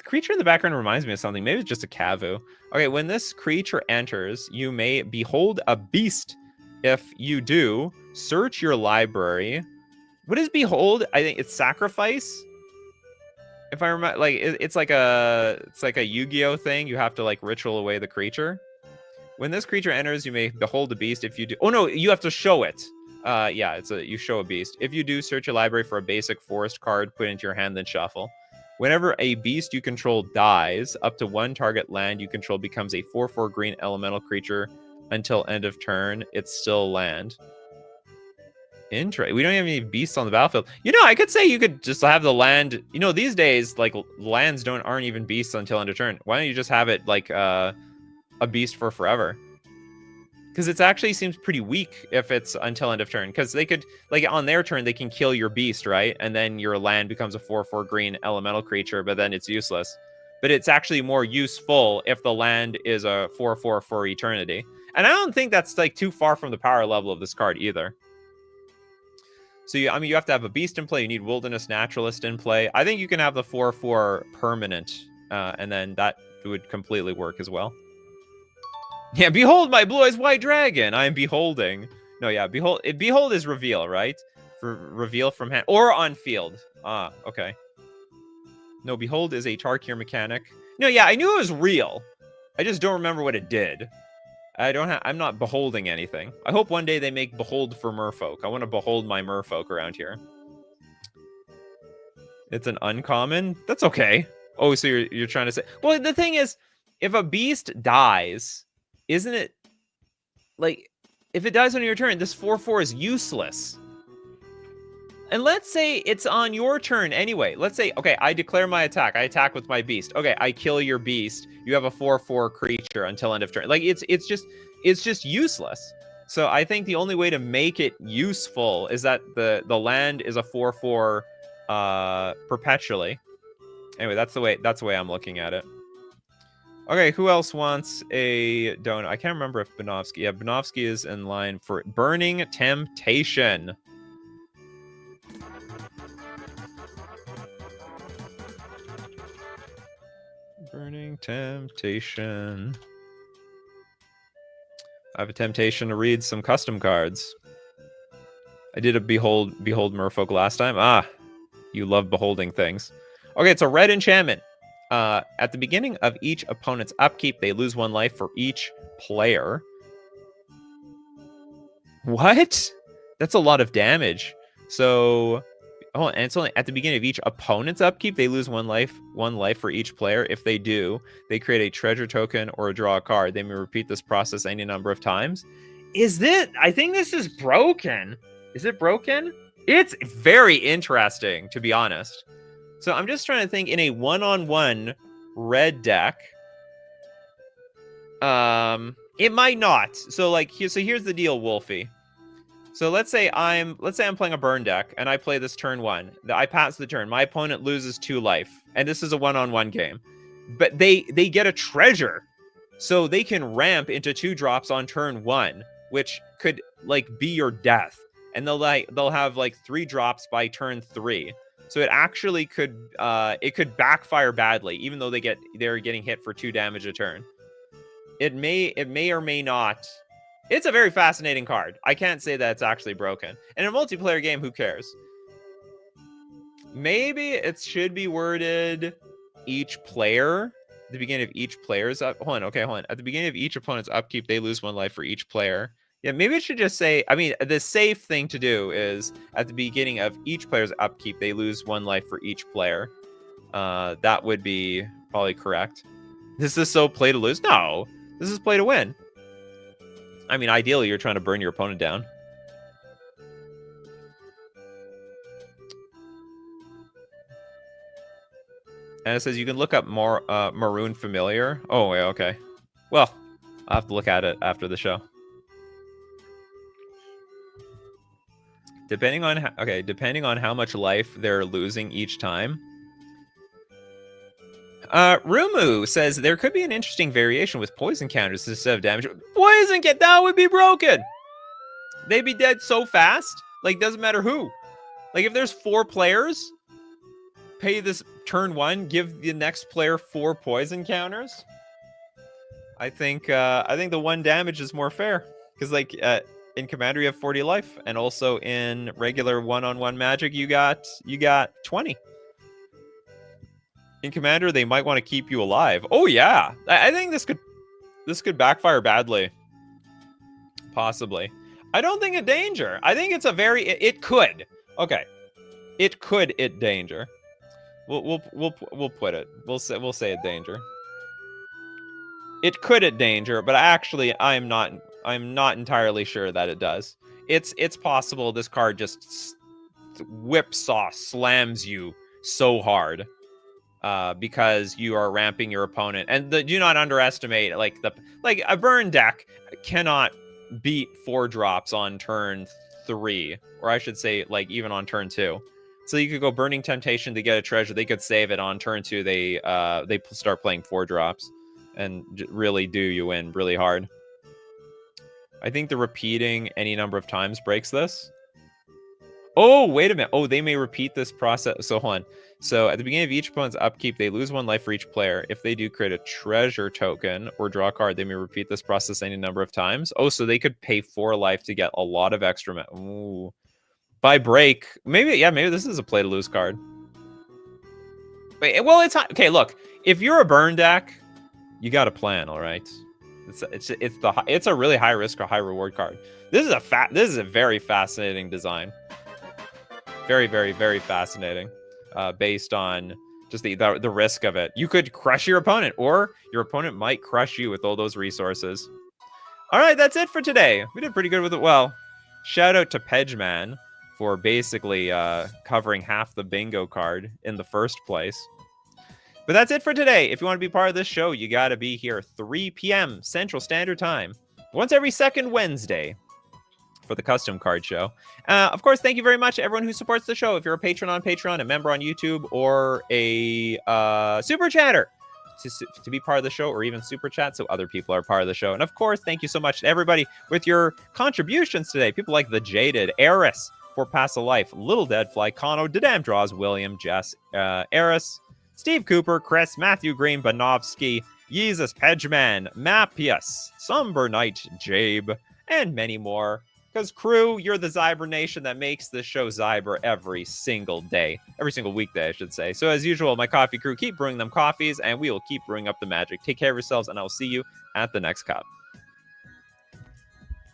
creature in the background reminds me of something. Maybe it's just a Kavu. Okay, when this creature enters, you may behold a beast. If you do, search your library. What is behold? I think it's sacrifice. If I remember, like it's like a Yu-Gi-Oh thing. You have to like ritual away the creature. When this creature enters, you may behold a beast. If you do, oh no, you have to show it. Yeah, you show a beast. If you do, search your library for a basic forest card, put it into your hand, then shuffle. Whenever a beast you control dies, up to 1 target land you control becomes a 4/4 green elemental creature until end of turn. It's still land. We don't have any beasts on the battlefield. You know, I could say you could just have the land. You know, these days, like, lands aren't even beasts until end of turn. Why don't you just have it like a beast for forever? Because it actually seems pretty weak if it's until end of turn. Because they could, like, on their turn, they can kill your beast, right? And then your land becomes a 4/4 green elemental creature, but then it's useless. But it's actually more useful if the land is a 4/4 for eternity. And I don't think that's, like, too far from the power level of this card either. So, I mean, you have to have a beast in play. You need Wilderness Naturalist in play. I think you can have the 4/4 permanent, and then that would completely work as well. Yeah, behold my blue-eyes white dragon. I am beholding. No, yeah, behold. Behold is reveal, right? For reveal from hand or on field. Ah, okay. No, behold is a Tarkir mechanic. No, yeah, I knew it was real. I just don't remember what it did. I'm not beholding anything. I hope one day they make behold for merfolk. I want to behold my merfolk around here. It's an uncommon. That's okay. Oh, so you're trying to say. Well, the thing is, if a beast dies, isn't it like if it dies on your turn, this 4/4 is useless. And let's say it's on your turn anyway. Let's say, okay, I declare my attack. I attack with my beast. Okay, I kill your beast. You have a 4/4 creature until end of turn. Like it's just useless. So I think the only way to make it useful is that the land is a 4/4 perpetually. Anyway, that's the way I'm looking at it. Okay, who else wants a donut? I can't remember if Benovsky. Yeah, Benovsky is in line for Burning Temptation. Burning Temptation. I have a temptation to read some custom cards. I did a Behold Merfolk last time. Ah, you love beholding things. Okay, it's a red enchantment. At the beginning of each opponent's upkeep, they lose 1 life for each player. What? That's a lot of damage. So, oh, and it's only at the beginning of each opponent's upkeep, they lose 1 life for each player. If they do, they create a treasure token or draw a card. They may repeat this process any number of times. I think this is broken. Is it broken? It's very interesting, to be honest. So I'm just trying to think in a one-on-one red deck. It might not. So here's the deal, Wolfie. So let's say I'm playing a burn deck and I play this turn 1. I pass the turn. My opponent loses 2 life, and this is a one-on-one game. But they get a treasure, so they can ramp into 2 drops on turn 1, which could be your death. And they'll have 3 drops by turn 3. So it actually could backfire badly, even though they're getting hit for 2 damage a turn. It may or may not. It's a very fascinating card. I can't say that it's actually broken. In a multiplayer game, who cares? Maybe it should be worded each player. At the beginning of each player's hold on. At the beginning of each opponent's upkeep, they lose 1 life for each player. Yeah, maybe it should just say, the safe thing to do is at the beginning of each player's upkeep, they lose 1 life for each player. That would be probably correct. This is so play to lose? No, this is play to win. Ideally, you're trying to burn your opponent down. And it says you can look up more Maroon Familiar. Oh, yeah, okay. Well, I'll have to look at it after the show. Depending on how much life they're losing each time. Rumu says there could be an interesting variation with poison counters instead of damage. Poison that would be broken. They'd be dead so fast. Doesn't matter who. If there's 4 players, pay this turn 1, give the next player 4 poison counters. I think the 1 damage is more fair because in Commander you have 40 life, and also in regular one-on-one Magic you got 20. In Commander, they might want to keep you alive. Oh yeah, I think this could backfire badly. Possibly. I don't think it danger. I think it's it could. Okay, it could danger. We'll put it. We'll say it danger. It could it danger, but actually I'm not entirely sure that it does. It's possible this card just whipsaw slams you so hard. Because you are ramping your opponent, and do not underestimate a burn deck cannot beat 4 drops on turn 3, or I should say even on turn 2. So you could go Burning Temptation to get a treasure. They could save it on turn 2. They start playing 4 drops and really do you in really hard. I think the repeating any number of times breaks this. Oh, wait a minute. Oh, they may repeat this process. So hold on. So at the beginning of each opponent's upkeep, they lose 1 life for each player. If they do create a treasure token or draw a card, they may repeat this process any number of times. Oh, so they could pay 4 life to get a lot of extra. Ooh. By break, maybe this is a play to lose card. Wait, well, it's not, okay. Look, if you're a burn deck, you got a plan, all right. It's a really high risk or high reward card. This is a very fascinating design. Very, very, very fascinating. Based on just the risk of it. You could crush your opponent, or your opponent might crush you with all those resources. All right, that's it for today. We did pretty good with it. Well, shout out to Pedgeman for basically covering half the bingo card in the first place. But that's it for today. If you want to be part of this show, you got to be here 3 p.m. Central Standard Time, once every second Wednesday, for the Custom Card Show. Of course, thank you very much to everyone who supports the show. If you're a patron on Patreon, a member on YouTube, or a Super Chatter to be part of the show, or even Super Chat so other people are part of the show. And of course, thank you so much to everybody with your contributions today. People like The Jaded, Eris, For Pass a Life, Little Deadfly, Kano, Dadam Draws, William, Jess, Eris, Steve Cooper, Chris, Matthew Green, Banovsky, Yeezus, Pedgeman, Mappius, Somber Knight, Jabe, and many more. Because crew, you're the Zyber Nation that makes this show Zyber every single day. Every single weekday, I should say. So as usual, my coffee crew, keep brewing them coffees, and we will keep brewing up the magic. Take care of yourselves, and I'll see you at the next cup.